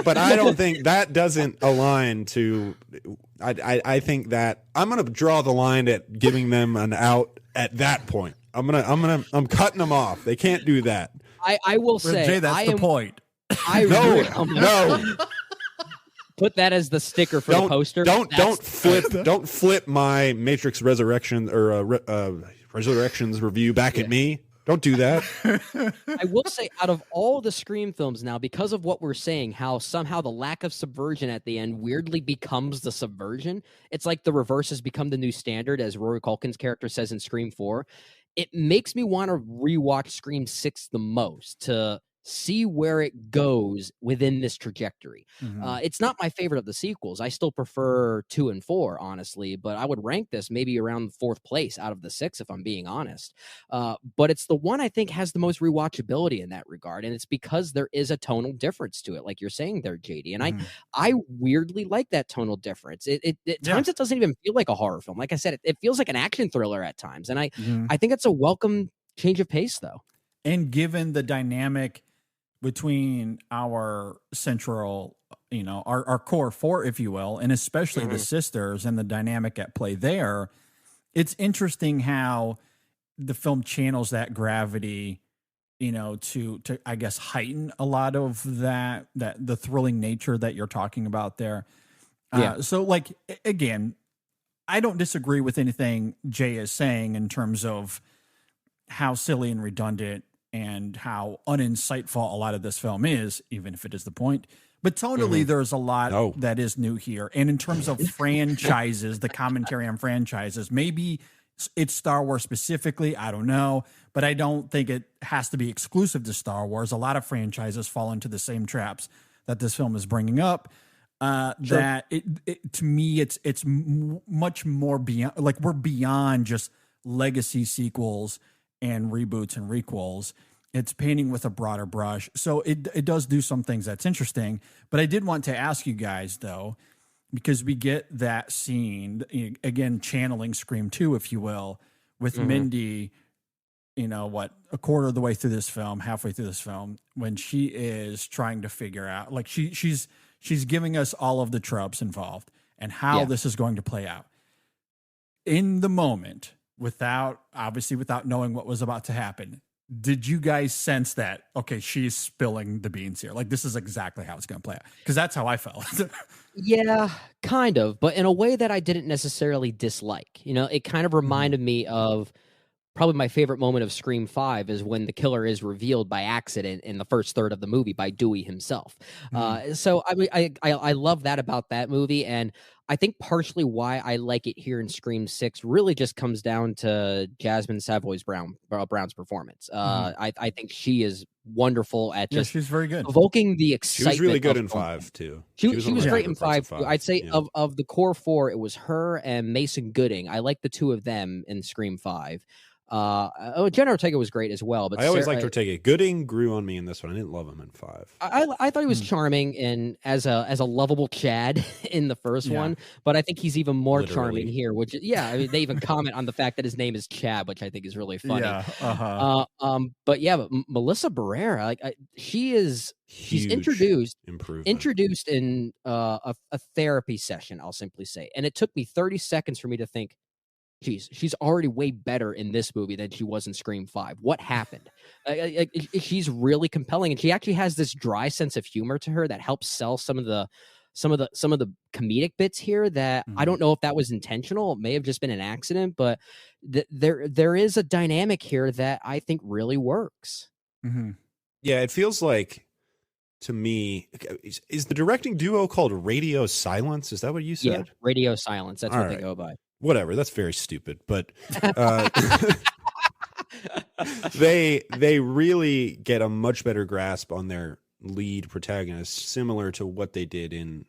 H: But I don't think that doesn't align to. I think that I'm going to draw the line at giving them an out at that point. I'm cutting them off. They can't do that.
G: I will say,
F: Jay, that's the point.
H: No.
G: Put that as the sticker for the poster.
H: Don't flip my Matrix Resurrection or Resurrections review back at me. Don't do that.
G: I will say, out of all the Scream films now, because of what we're saying, how somehow the lack of subversion at the end weirdly becomes the subversion. It's like the reverse has become the new standard, as Rory Culkin's character says in Scream 4. It makes me want to rewatch Scream 6 the most to see where it goes within this trajectory. It's not my favorite of the sequels. I still prefer 2 and 4, honestly, but I would rank this maybe around 4th place out of the 6, if I'm being honest. But it's the one I think has the most rewatchability in that regard, and it's because there is a tonal difference to it, like you're saying there, JD. And I weirdly like that tonal difference. At times it doesn't even feel like a horror film. Like I said, it feels like an action thriller at times, and I think it's a welcome change of pace, though.
F: And given the dynamic between our central, our core 4, if you will, and especially the sisters and the dynamic at play there, it's interesting how the film channels that gravity, to I guess heighten a lot of that the thrilling nature that you're talking about there. So like again, I don't disagree with anything Jay is saying in terms of how silly and redundant and how uninsightful a lot of this film is, even if it is the point. But tonally, there's a lot that is new here. And in terms of franchises, the commentary on franchises, maybe it's Star Wars specifically. I don't know. But I don't think it has to be exclusive to Star Wars. A lot of franchises fall into the same traps that this film is bringing up. That to me, it's much more beyond, like we're beyond just legacy sequels and reboots and requels. It's painting with a broader brush. So it does do some things that's interesting. But I did want to ask you guys, though, because we get that scene, again, channeling Scream 2, if you will, with Mindy, a quarter of the way through this film, halfway through this film, when she is trying to figure out, like she's giving us all of the tropes involved and how this is going to play out. In the moment, without knowing what was about to happen, did you guys sense that, okay, she's spilling the beans here? Like, this is exactly how it's going to play out. Because that's how I felt.
G: Yeah, kind of, but in a way that I didn't necessarily dislike. It kind of reminded me of probably my favorite moment of Scream 5 is when the killer is revealed by accident in the first third of the movie by Dewey himself. So I mean, I love that about that movie, and I think partially why I like it here in Scream 6 really just comes down to Jasmine Savoy's Brown's performance. I think she is wonderful at just
F: she's very good,
G: evoking the excitement.
H: She was really good in 5 too.
G: She was great in 5. I'd say of the core 4, it was her and Mason Gooding. I like the two of them in Scream 5. Jenna Ortega was great as well, but
H: I always liked Ortega. Gooding grew on me in this one. I didn't love him in 5.
G: I thought he was charming and as a lovable Chad in the first one, but I think he's even more charming here. Which I mean, they even comment on the fact that his name is Chad, which I think is really funny. But Melissa Barrera, she's introduced in a therapy session, I'll simply say, and it took me 30 seconds for me to think, she's already way better in this movie than she was in Scream 5. What happened? She's really compelling, and she actually has this dry sense of humor to her that helps sell some of the comedic bits here. That I don't know if that was intentional. It may have just been an accident, but there is a dynamic here that I think really works.
H: Yeah, it feels like to me. Is the directing duo called Radio Silence? Is that what you said?
G: Yeah, Radio Silence. That's what they go by.
H: Whatever, that's very stupid, but they really get a much better grasp on their lead protagonist, similar to what they did in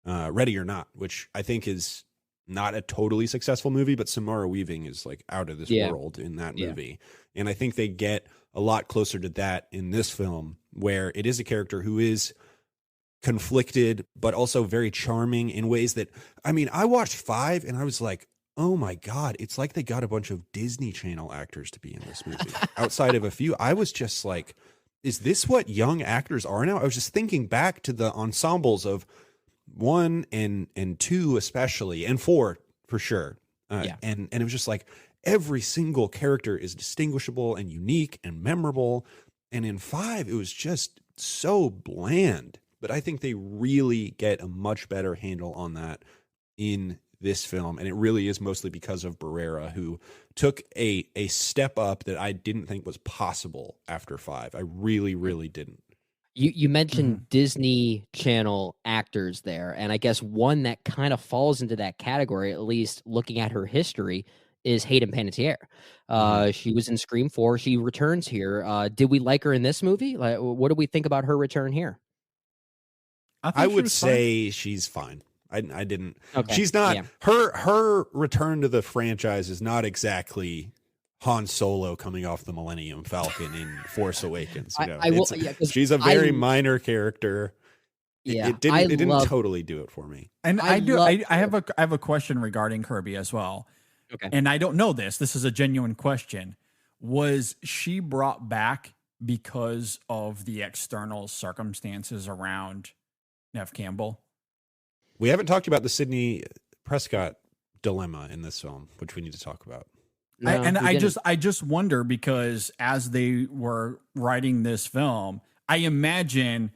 H: Ready or Not, which I think is not a totally successful movie, but Samara Weaving is like out of this world in that movie. And I think they get a lot closer to that in this film, where it is a character who is conflicted, but also very charming in ways that, I mean, I watched 5 and I was like, oh my God, it's like they got a bunch of Disney Channel actors to be in this movie. Outside of a few, I was just like, is this what young actors are now? I was just thinking back to the ensembles of 1 and 2 especially, and 4 for sure. And it was just like every single character is distinguishable and unique and memorable. And in 5, it was just so bland. But I think they really get a much better handle on that in this film, and it really is mostly because of Barrera, who took a step up that I didn't think was possible after 5. I really, really didn't.
G: You mentioned Disney Channel actors there, and I guess one that kind of falls into that category, at least looking at her history, is Hayden Panettiere. She was in Scream 4. She returns here. Did we like her in this movie? Like, what do we think about her return here?
H: I would say she's fine. I didn't. Okay. She's not. Yeah. Her return to the franchise is not exactly Han Solo coming off the Millennium Falcon in Force Awakens. She's a very minor character. It didn't totally do it for me.
F: And I have a question regarding Kirby as well. Okay. And I don't know this. This is a genuine question. Was she brought back because of the external circumstances around Neve Campbell?
H: We haven't talked about the Sidney Prescott dilemma in this film, which we need to talk about.
G: No,
F: I just wonder, because as they were writing this film, I imagine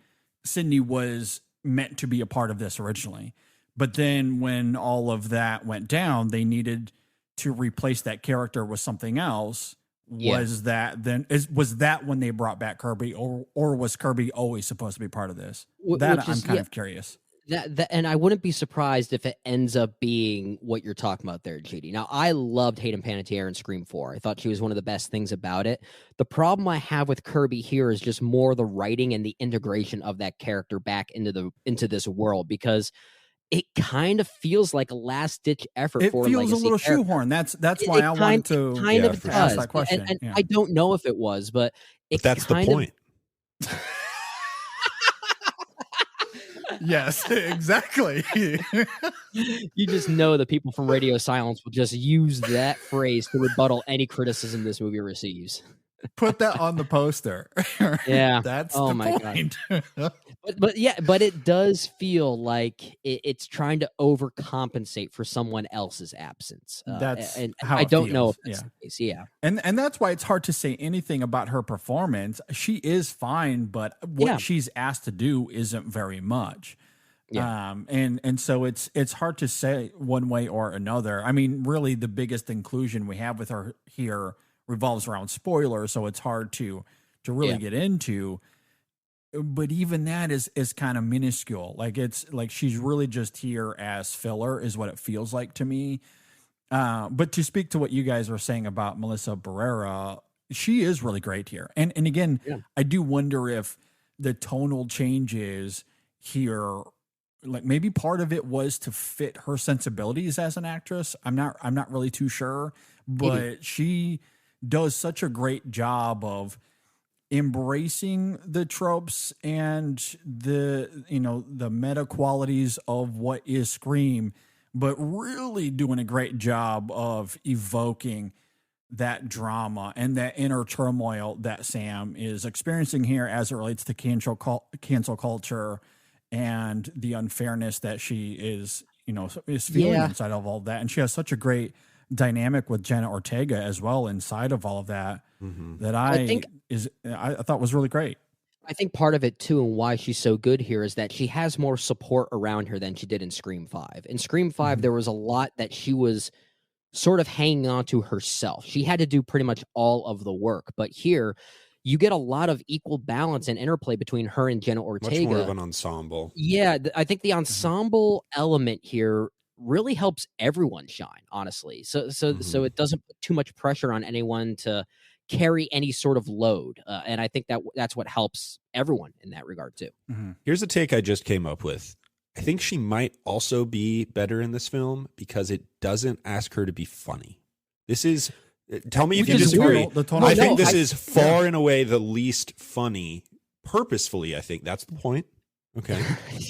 F: Sydney was meant to be a part of this originally, but then when all of that went down, they needed to replace that character with something else.
G: Yeah.
F: Was that when they brought back Kirby, or was Kirby always supposed to be part of this? That I'm kind of curious.
G: That and I wouldn't be surprised if it ends up being what you're talking about there, JD. Now, I loved Hayden Panettiere in Scream 4. I thought she was one of the best things about it. The problem I have with Kirby here is just more the writing and the integration of that character back into this world, because it kind of feels like a last-ditch effort for a legacy
F: It feels a little
G: character.
F: shoehorn. That's why I wanted to
G: kind of
F: ask
G: does.
F: that question.
G: And I don't know if it was, but
H: That's the point.
F: Yes, exactly.
G: You just know the people from Radio Silence will just use that phrase to rebuttal any criticism this movie receives.
F: Put that on the poster.
G: Yeah.
F: That's
G: Oh
F: the
G: my
F: point.
G: But it does feel like it's trying to overcompensate for someone else's absence.
F: That's
G: and
F: how
G: I
F: it
G: don't know if
F: feels.
G: that's the case. Yeah.
F: And that's why it's hard to say anything about her performance. She is fine, but what she's asked to do isn't very much.
G: Yeah.
F: And so it's hard to say one way or another. I mean, really the biggest inclusion we have with her here revolves around spoilers, so it's hard to really get into. But even that is kind of minuscule. Like, it's like she's really just here as filler is what it feels like to me. But to speak to what you guys were saying about Melissa Barrera, she is really great here. And again, I do wonder if the tonal changes here, like maybe part of it was to fit her sensibilities as an actress. I'm not really too sure, but she does such a great job of embracing the tropes and the meta qualities of what is Scream, but really doing a great job of evoking that drama and that inner turmoil that Sam is experiencing here as it relates to cancel culture and the unfairness that she is feeling inside of all that. And she has such a great dynamic with Jenna Ortega as well inside of all of that, that I thought was really great.
G: I think part of it too, and why she's so good here, is that she has more support around her than she did in Scream 5. In Scream 5, there was a lot that she was sort of hanging on to herself. She had to do pretty much all of the work. But here, you get a lot of equal balance and interplay between her and Jenna Ortega.
H: Much more of an ensemble.
G: Yeah, I think the ensemble element here really helps everyone shine, honestly. So it doesn't put too much pressure on anyone to carry any sort of load. And I think that's what helps everyone in that regard too.
H: Here's a take I just came up with. I think she might also be better in this film because it doesn't ask her to be funny. This is, tell me if you disagree. I think this is far and away the least funny purposefully. I think that's the point. Okay.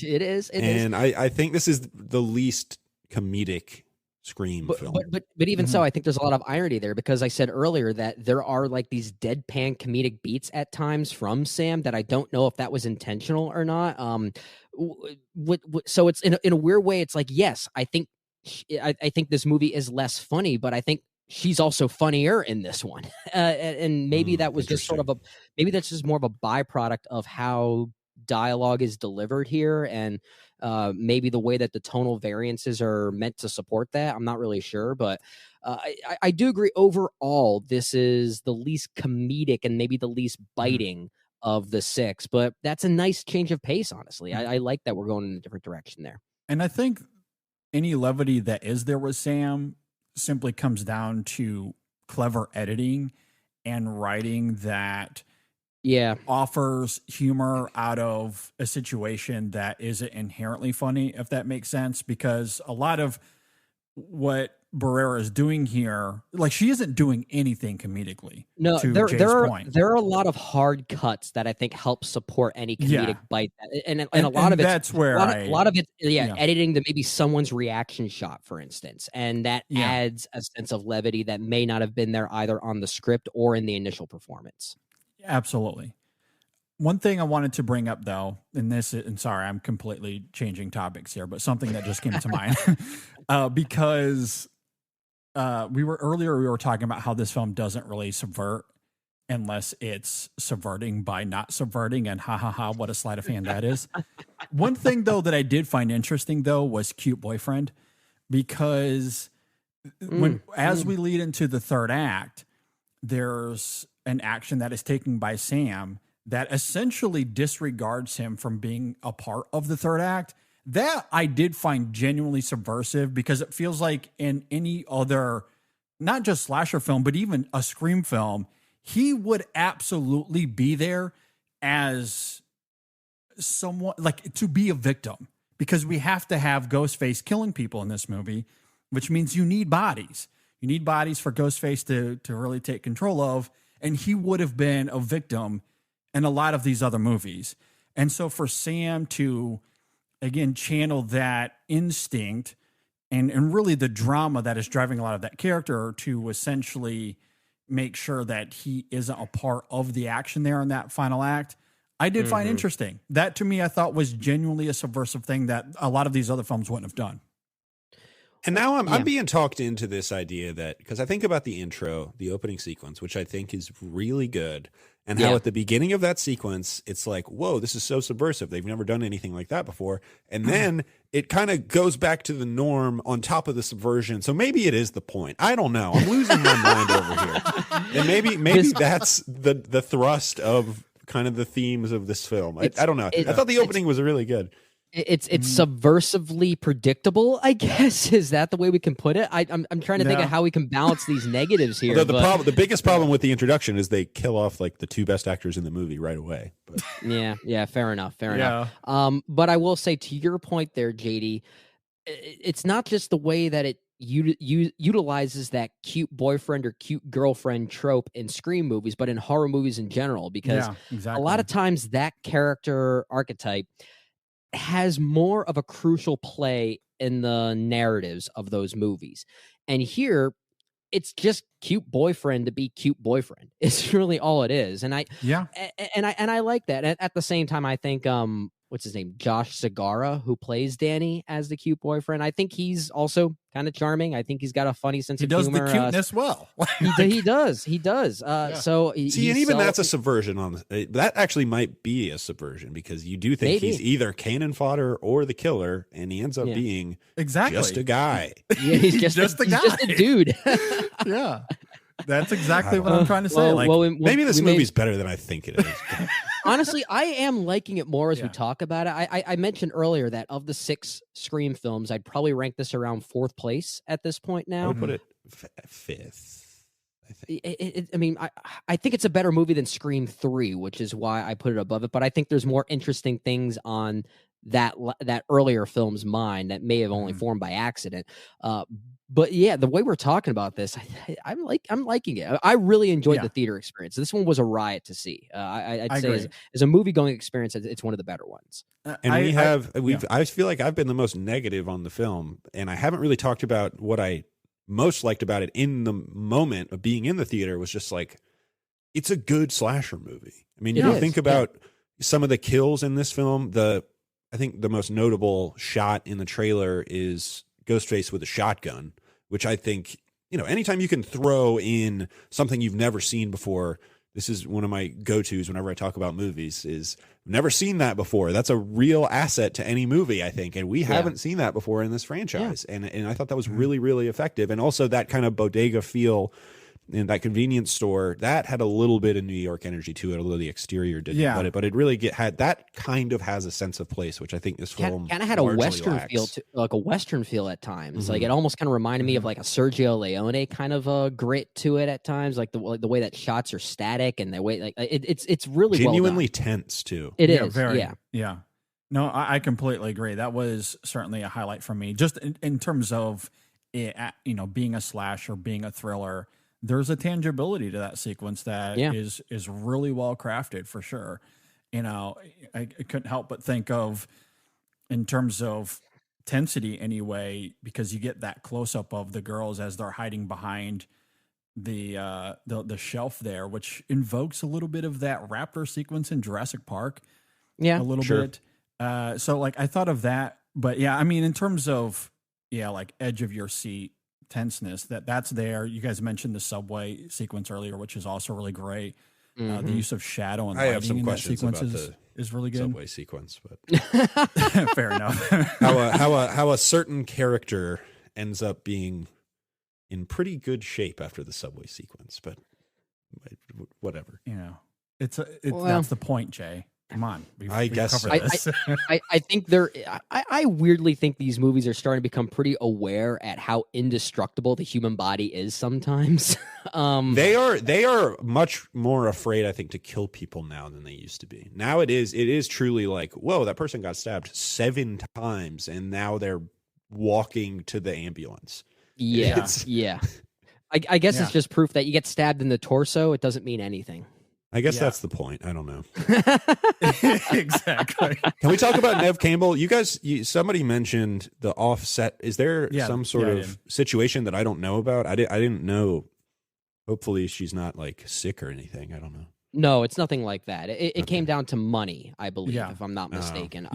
G: It is.
H: And I think this is the least comedic Scream film.
G: But even so, I think there's a lot of irony there, because I said earlier that there are like these deadpan comedic beats at times from Sam that I don't know if that was intentional or not. So it's in a weird way, it's like, yes, I think this movie is less funny, but I think she's also funnier in this one. And maybe that was just sort of maybe that's just more of a byproduct of how dialogue is delivered here, and maybe the way that the tonal variances are meant to support that. I'm not really sure, but I do agree overall this is the least comedic and maybe the least biting of the six, but that's a nice change of pace, honestly. I like that we're going in a different direction there.
F: And I think any levity that is there with Sam simply comes down to clever editing and writing that offers humor out of a situation that isn't inherently funny, if that makes sense. Because a lot of what Barrera is doing here, like, she isn't doing anything comedically.
G: No,
F: to
G: there
F: Jay's
G: are
F: point.
G: there are a lot of hard cuts that I think help support any comedic bite, and a lot of it.
F: That's where
G: a lot of it, editing to maybe someone's reaction shot, for instance, and that adds a sense of levity that may not have been there either on the script or in the initial performance.
F: Absolutely. One thing I wanted to bring up though, and sorry, I'm completely changing topics here, but something that just came to mind because we were talking about how this film doesn't really subvert unless it's subverting by not subverting, and what a sleight of hand that is. One thing though that I did find interesting though was cute boyfriend, because as we lead into the third act, there's an action that is taken by Sam that essentially disregards him from being a part of the third act. That I did find genuinely subversive, because it feels like in any other, not just slasher film, but even a Scream film, he would absolutely be there as someone, like, to be a victim, because we have to have Ghostface killing people in this movie, which means you need bodies. You need bodies for Ghostface to really take control of, and he would have been a victim in a lot of these other movies. And so for Sam to, again, channel that instinct and really the drama that is driving a lot of that character, to essentially make sure that he isn't a part of the action there in that final act, I did find interesting. That, to me, I thought was genuinely a subversive thing that a lot of these other films wouldn't have done.
H: And now I'm being talked into this idea that, because I think about the intro, the opening sequence, which I think is really good, and how at the beginning of that sequence, it's like, whoa, this is so subversive. They've never done anything like that before. And then it kind of goes back to the norm on top of the subversion. So maybe it is the point. I don't know. I'm losing my mind over here. And maybe that's the thrust of kind of the themes of this film. I don't know. I thought the opening was really good.
G: It's subversively predictable, I guess. Is that the way we can put it? I'm trying to think of how we can balance these negatives here.
H: The biggest problem with the introduction is they kill off like the two best actors in the movie right away. But.
G: Yeah, fair enough. But I will say, to your point there, JD, it's not just the way that it utilizes that cute boyfriend or cute girlfriend trope in Scream movies, but in horror movies in general, because a lot of times that character archetype has more of a crucial play in the narratives of those movies. And here, it's just cute boyfriend to be cute boyfriend. It's really all it is. And I like that. And at the same time, I think what's his name, Josh Segarra, who plays Danny as the cute boyfriend, I think he's also kind of charming. I think he's got a funny sense of humor.
F: He does the cuteness well.
G: He does. So
H: and even that's a subversion on that. Actually might be a subversion, because you do think he's either cannon fodder or the killer, and he ends up being just a guy.
G: Yeah, he's just a guy. He's just a dude.
F: Yeah. That's exactly what I'm trying to say.
H: Maybe this movie's better than I think it is.
G: Honestly, I am liking it more as we talk about it. I mentioned earlier that of the 6 Scream films, I'd probably rank this around 4th place at this point now.
H: I would put it 5th.
G: I think it's a better movie than Scream 3, which is why I put it above it. But I think there's more interesting things on that earlier film's mind that may have only formed by accident. But yeah, the way we're talking about this, I'm liking it. I really enjoyed the theater experience. This one was a riot to see. I'd say as a movie going experience, it's one of the better ones.
H: And I feel like I've been the most negative on the film, and I haven't really talked about what I most liked about it in the moment of being in the theater. Was just like, it's a good slasher movie. I mean, you think about some of the kills in this film. I think the most notable shot in the trailer is Ghostface with a shotgun, which I think, anytime you can throw in something you've never seen before, this is one of my go-tos whenever I talk about movies, is never seen that before. That's a real asset to any movie, I think. And we haven't seen that before in this franchise. Yeah. And I thought that was really, really effective. And also that kind of bodega feel in that convenience store, that had a little bit of New York energy to it, although the exterior didn't. But it really had that kind of has a sense of place, which I think this film
G: kind of had a Western feel to, like a Western feel at times. Like it almost kind of reminded me of like a Sergio Leone kind of a grit to it at times, like the way that shots are static and the way like it's really
H: genuinely tense too.
G: It is,
F: yeah. No, I completely agree. That was certainly a highlight for me, just in terms of it, being a slasher, being a thriller. There's a tangibility to that sequence that is really well crafted for sure. I couldn't help but think of, in terms of tensity anyway, because you get that close up of the girls as they're hiding behind the shelf there, which invokes a little bit of that raptor sequence in Jurassic Park.
G: Yeah,
F: a little bit. So like I thought of that, but yeah, I mean in terms of like edge of your seat tenseness, that's there. You guys mentioned the subway sequence earlier, which is also really great. The use of shadow and
H: I have
F: lighting
H: some
F: in that
H: questions
F: sequence
H: about the
F: is really good.
H: subway sequence, but
F: Fair enough.
H: how a certain character ends up being in pretty good shape after the subway sequence, but whatever.
F: That's the point, Jay. Come on.
H: I guess so.
G: I think I weirdly think these movies are starting to become pretty aware at how indestructible the human body is sometimes.
H: They are much more afraid, I think, to kill people now than they used to be. Now it is truly like, whoa, that person got stabbed 7 times and now they're walking to the ambulance.
G: Yeah. Yeah. I guess it's just proof that you get stabbed in the torso. It doesn't mean anything.
H: I guess that's the point. I don't know.
F: Exactly.
H: Can we talk about Nev Campbell? You guys, somebody mentioned the offset. Is there some sort of situation that I don't know about? I didn't know. Hopefully she's not like sick or anything. I don't know.
G: No, it's nothing like that. It came down to money, I believe, if I'm not mistaken.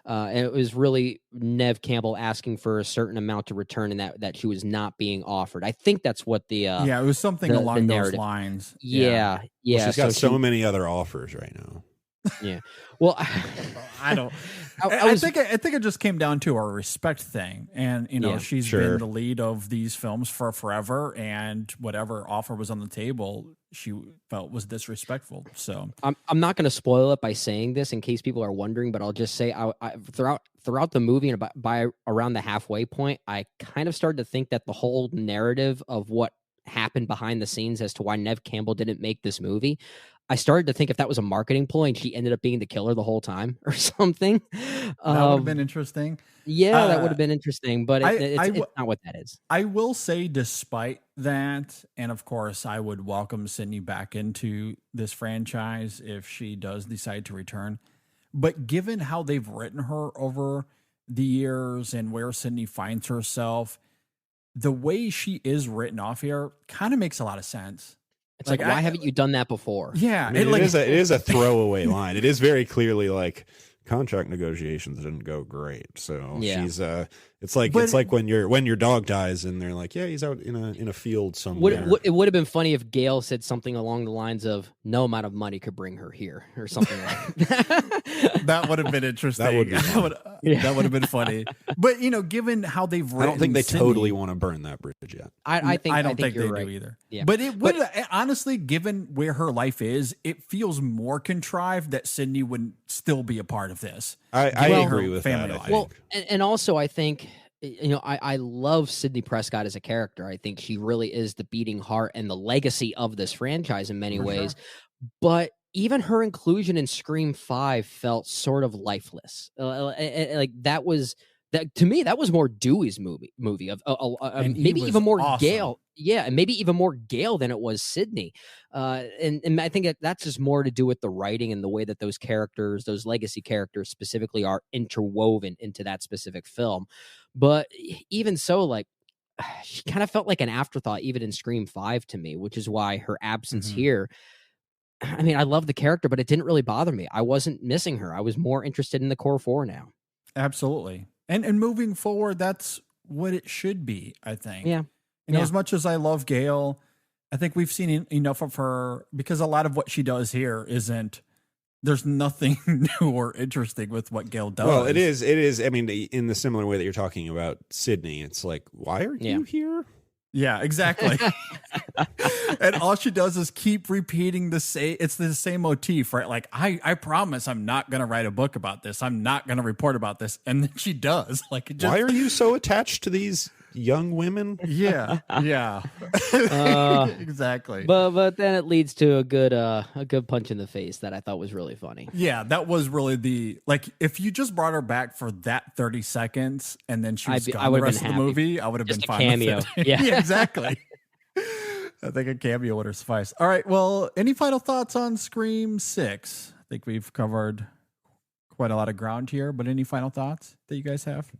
G: And it was really Nev Campbell asking for a certain amount to return, and that she was not being offered. I think that's what the
F: it was something along those lines.
G: Yeah.
H: Well, she's got so many other offers right now.
G: Yeah. Well,
F: I don't. I think it just came down to a respect thing, and she's been the lead of these films for forever, and whatever offer was on the table, she felt was disrespectful. So
G: I'm not going to spoil it by saying this in case people are wondering, but I'll just say I throughout the movie and by around the halfway point, I kind of started to think that the whole narrative of what happened behind the scenes as to why Nev Campbell didn't make this movie, I started to think if that was a marketing ploy and she ended up being the killer the whole time or something.
F: That would have been interesting.
G: Yeah, that would have been interesting, but it's not what that is.
F: I will say, despite that, and of course, I would welcome Sydney back into this franchise if she does decide to return. But given how they've written her over the years and where Sydney finds herself, the way she is written off here kind of makes a lot of sense.
G: It's like why haven't you done that before?
F: Yeah,
H: I mean, it is a throwaway line. It is very clearly like contract negotiations didn't go great. So she's it's like when your dog dies and they're like, yeah, he's out in a field somewhere.
G: It would have been funny if Gail said something along the lines of no amount of money could bring her here or something like that.
F: That would have been interesting. That would have been funny. But given how they've written,
H: I don't think they
F: Sydney,
H: totally want to burn that bridge yet.
G: I don't think
F: they
G: right.
F: do either.
G: Yeah.
F: But it would honestly, given where her life is, it feels more contrived that Sydney would still be a part of this.
H: I agree with that. I think.
G: Well, and also I think I love Sidney Prescott as a character. I think she really is the beating heart and the legacy of this franchise in many ways. Sure. But even her inclusion in Scream 5 felt sort of lifeless. Like that to me, that was more Dewey's movie of maybe even more awesome. Gale. Yeah, and maybe even more Gale than it was Sydney. And I think that's just more to do with the writing and the way that those characters, those legacy characters specifically, are interwoven into that specific film. But even so, like, she kind of felt like an afterthought even in Scream 5 to me, which is why her absence here, I mean, I love the character, but it didn't really bother me. I wasn't missing her. I was more interested in the core 4 now.
F: Absolutely. And moving forward, that's what it should be, I think.
G: Yeah.
F: As much as I love Gail, I think we've seen enough of her, because a lot of what she does here there's nothing new or interesting with what Gail does.
H: Well, it is. I mean, in the similar way that you're talking about Sydney, it's like, why are you here?
F: Yeah, exactly. And all she does is keep repeating it's the same motif, right? Like, I promise I'm not going to write a book about this. I'm not going to report about this. And then she does. Like,
H: why are you so attached to these young women?
F: Yeah. Exactly.
G: But then it leads to a good punch in the face that I thought was really funny.
F: Yeah, that was really if you just brought her back for that 30 seconds and then she was gone the rest of the movie, I would have been fine
G: cameo.
F: with it.
G: Yeah.
F: Yeah, exactly. I think a cameo would have sufficed. All right, well, any final thoughts on Scream 6? I think we've covered quite a lot of ground here, but any final thoughts that you guys have?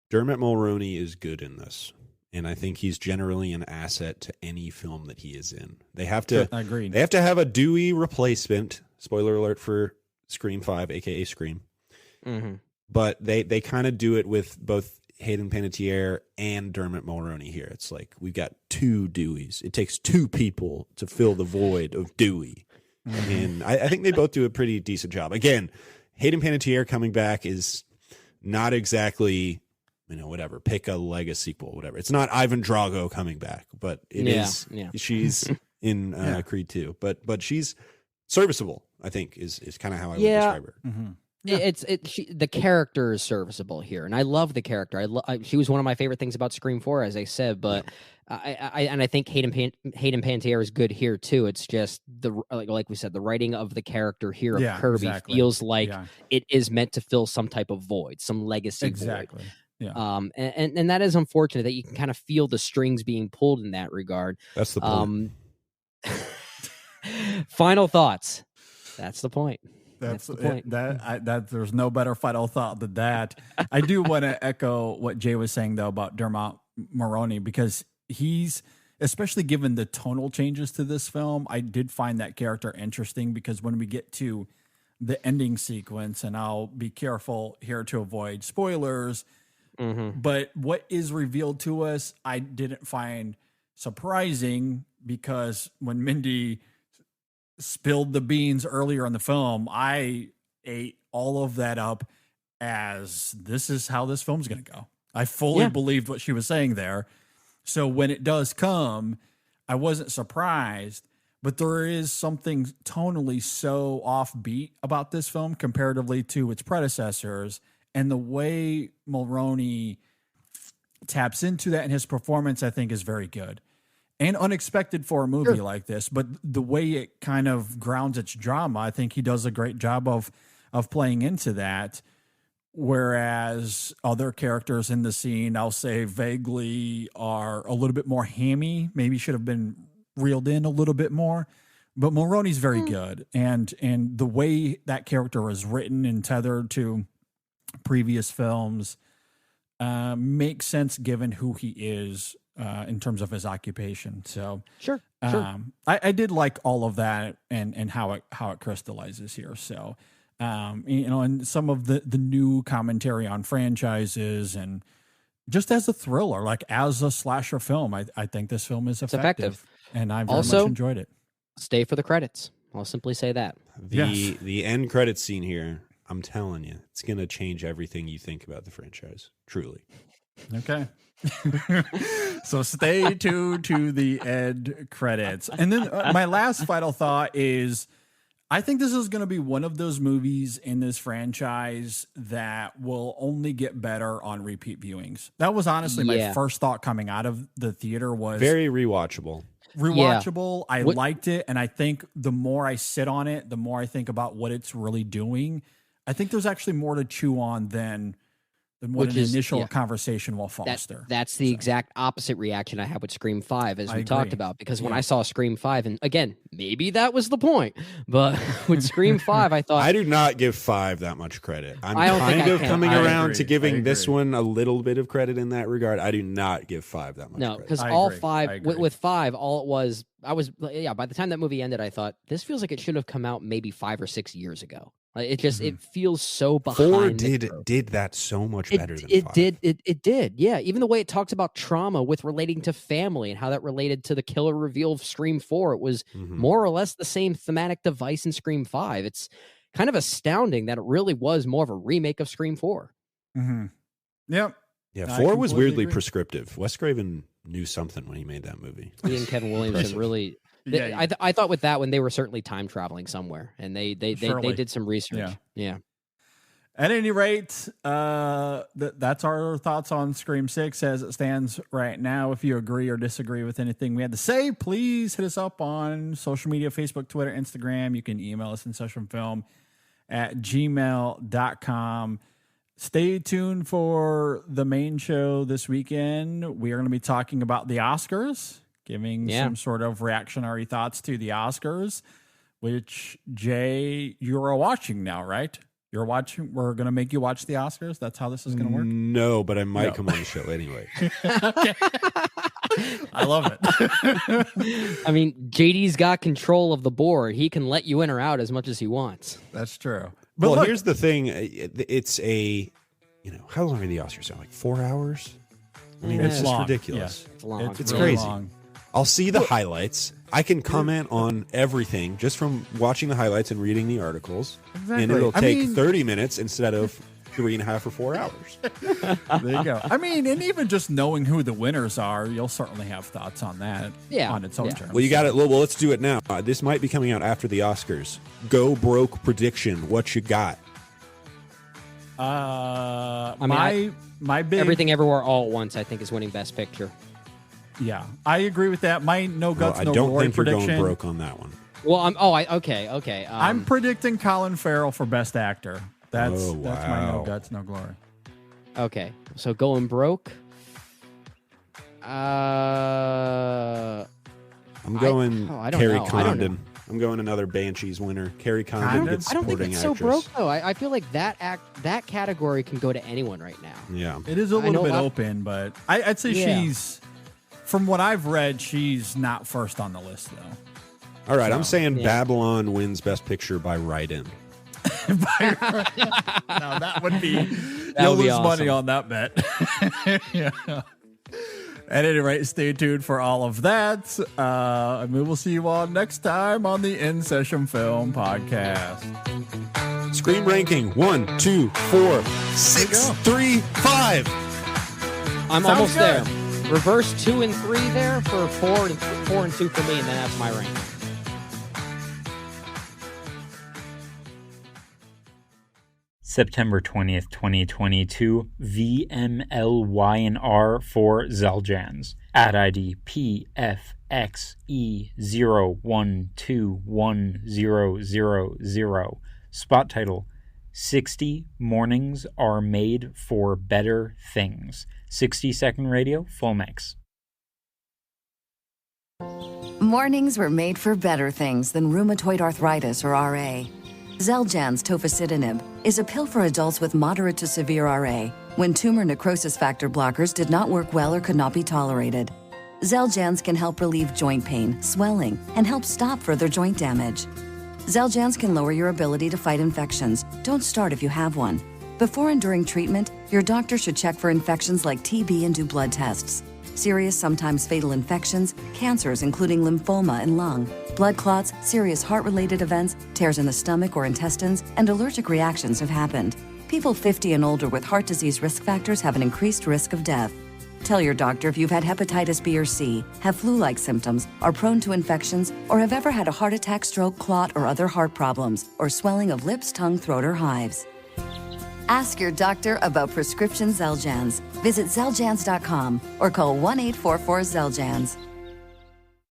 H: Dermot Mulroney is good in this. and I think he's generally an asset to any film that he is in. They have to
F: Agreed.
H: They have to have a Dewey replacement. Spoiler alert for Scream 5, aka Scream.
G: Mm-hmm.
H: But they kind of do it with both Hayden Panettiere and Dermot Mulroney here. It's like we've got two Deweys. It takes two people to fill the void of Dewey. And I think they both do a pretty decent job. Again, Hayden Panettiere coming back is not exactly, whatever, pick a Lego sequel, whatever. It's not Ivan Drago coming back, but it is.
G: Yeah.
H: She's in Creed 2. But she's serviceable, I think, is kind of how I would describe her.
G: Mm-hmm. Yeah. The character is serviceable here, and I love the character. She was one of my favorite things about Scream 4, as I said. But I think Hayden Panettiere is good here too. It's just like we said, the writing of the character here of Kirby feels like it is meant to fill some type of void, some legacy void. Yeah. And that is unfortunate that you can kind of feel the strings being pulled in that regard.
H: That's the point.
G: Final thoughts. That's the point.
F: That's the point. That there's no better final thought than that. I do want to echo what Jay was saying though about Dermot Mulroney, because he's, especially given the tonal changes to this film, I did find that character interesting, because when we get to the ending sequence, and I'll be careful here to avoid spoilers, but what is revealed to us, I didn't find surprising, because when Mindy spilled the beans earlier in the film, I ate all of that up as this is how this film's going to go. I fully believed what she was saying there. So when it does come, I wasn't surprised, but there is something tonally so offbeat about this film comparatively to its predecessors, and the way Mulroney taps into that in his performance, I think, is very good. And unexpected for a movie like this, but the way it kind of grounds its drama, I think he does a great job of playing into that. Whereas other characters in the scene, I'll say vaguely, are a little bit more hammy, maybe should have been reeled in a little bit more. But Mulroney's very good. And the way that character is written and tethered to previous films makes sense given who he is. In terms of his occupation. So
G: sure.
F: I did like all of that and how it crystallizes here. So, and some of the new commentary on franchises, and just as a thriller, like as a slasher film, I think this film is effective. And I very much enjoyed it.
G: Stay for the credits. I'll simply say that.
H: The end credits scene here, I'm telling you, it's going to change everything you think about the franchise. Truly.
F: Okay. So stay tuned to the end credits. And then my last final thought is, I think this is going to be one of those movies in this franchise that will only get better on repeat viewings. That was honestly my first thought coming out of the theater, was
H: very rewatchable.
F: I liked it. And I think the more I sit on it, the more I think about what it's really doing. I think there's actually more to chew on than what an initial conversation will foster.
G: That's the exact opposite reaction I had with Scream 5, as we talked about. Because when I saw Scream 5, and again, maybe that was the point, but with Scream 5, I thought...
H: I do not give 5 that much credit. I'm kind of coming around to giving this one a little bit of credit in that regard. I do not give 5 that much credit.
G: No, because all 5... With 5, all it was... by the time that movie ended, I thought, this feels like it should have come out maybe 5 or 6 years ago. It feels so behind.
H: 4 did that so much better than 5.
G: It did. Yeah. Even the way it talks about trauma with relating to family and how that related to the killer reveal of Scream 4, it was more or less the same thematic device in Scream 5. It's kind of astounding that it really was more of a remake of Scream 4.
F: Yep.
H: Yeah, 4 was weirdly prescriptive. Wes Craven knew something when he made that movie.
G: He and Kevin Williamson really... I thought with that one, they were certainly time traveling somewhere, and they did some research. Yeah.
F: At any rate, that's our thoughts on Scream 6 as it stands right now. If you agree or disagree with anything we had to say, please hit us up on social media, Facebook, Twitter, Instagram. You can email us InSessionFilm@gmail.com. Stay tuned for the main show this weekend. We are going to be talking about the Oscars, giving some sort of reactionary thoughts to the Oscars, which, Jay, you're watching now, right? You're watching. We're going to make you watch the Oscars. That's how this is going to work?
H: No, but I might come on the show anyway.
F: I love it.
G: I mean, JD's got control of the board. He can let you in or out as much as he wants.
F: That's true. But
H: Well,
F: look,
H: here's the thing. It's how long are the Oscars? Like 4 hours? I mean, it's just
F: long.
H: ridiculous.
G: It's long.
H: It's
F: really
H: crazy.
F: long.
H: I'll see the highlights. I can comment on everything just from watching the highlights and reading the articles.
F: Exactly.
H: And it'll
F: I
H: take
F: mean-
H: 30 minutes instead of 3.5 or 4 hours.
F: There you go. I mean, and even just knowing who the winners are, you'll certainly have thoughts on that on its own terms.
H: Well, you got it. Well, let's do it now. This might be coming out after the Oscars. Go broke prediction. What you got?
F: My big
G: Everything Everywhere All at Once, I think, is winning Best Picture.
F: Yeah, I agree with that. My no guts,
H: I
F: no
H: don't
F: glory
H: think you're
F: prediction.
H: going broke on that one.
G: Well, okay.
F: I'm predicting Colin Farrell for Best Actor. That's my no
H: wow.
F: guts, no glory.
G: Okay, so going broke.
H: I'm going
G: I don't
H: Carrie
G: know. I don't know.
H: Condon. I'm going another Banshees winner. Carrie Condon gets
G: I don't think
H: supporting
G: it's so
H: actress.
G: broke though. I feel like that category can go to anyone right now.
H: Yeah.
F: It is a
G: I
F: little
G: know
F: bit
G: a lot-
F: open, but I'd say she's, from what I've read, she's not first on the list though.
H: All right, I'm saying
G: yeah.
H: Babylon wins Best Picture by write-in.
F: Now that would be
G: That
F: you'll
G: would be
F: lose money
G: awesome.
F: on that bet. Yeah. At any rate, stay tuned for all of that. And we will see you all next time on the InSession Film Podcast.
H: Scream ranking 1, 2, 4, 6, 3, 5.
G: I'm
F: Sounds
G: almost
F: good.
G: there. Reverse 2 and 3 there for 4 and 2 for me, and then that's my rank.
D: September 20th, 2022, VMLYNR for Zeljans. Ad ID PFXE01210000. Spot title, 60 Mornings Are Made for Better Things. 60-second radio, full mix.
I: Mornings were made for better things than rheumatoid arthritis or RA. Zeljans tofacitinib is a pill for adults with moderate to severe RA when tumor necrosis factor blockers did not work well or could not be tolerated. Zeljans can help relieve joint pain, swelling, and help stop further joint damage. Zeljans can lower your ability to fight infections. Don't start if you have one. Before and during treatment, your doctor should check for infections like TB and do blood tests. Serious, sometimes fatal infections, cancers including lymphoma and lung, blood clots, serious heart-related events, tears in the stomach or intestines, and allergic reactions have happened. People 50 and older with heart disease risk factors have an increased risk of death. Tell your doctor if you've had hepatitis B or C, have flu-like symptoms, are prone to infections, or have ever had a heart attack, stroke, clot, or other heart problems, or swelling of lips, tongue, throat, or hives. Ask your doctor about prescription Zeljans. Visit Zeljans.com or call 1-844-ZELJANS.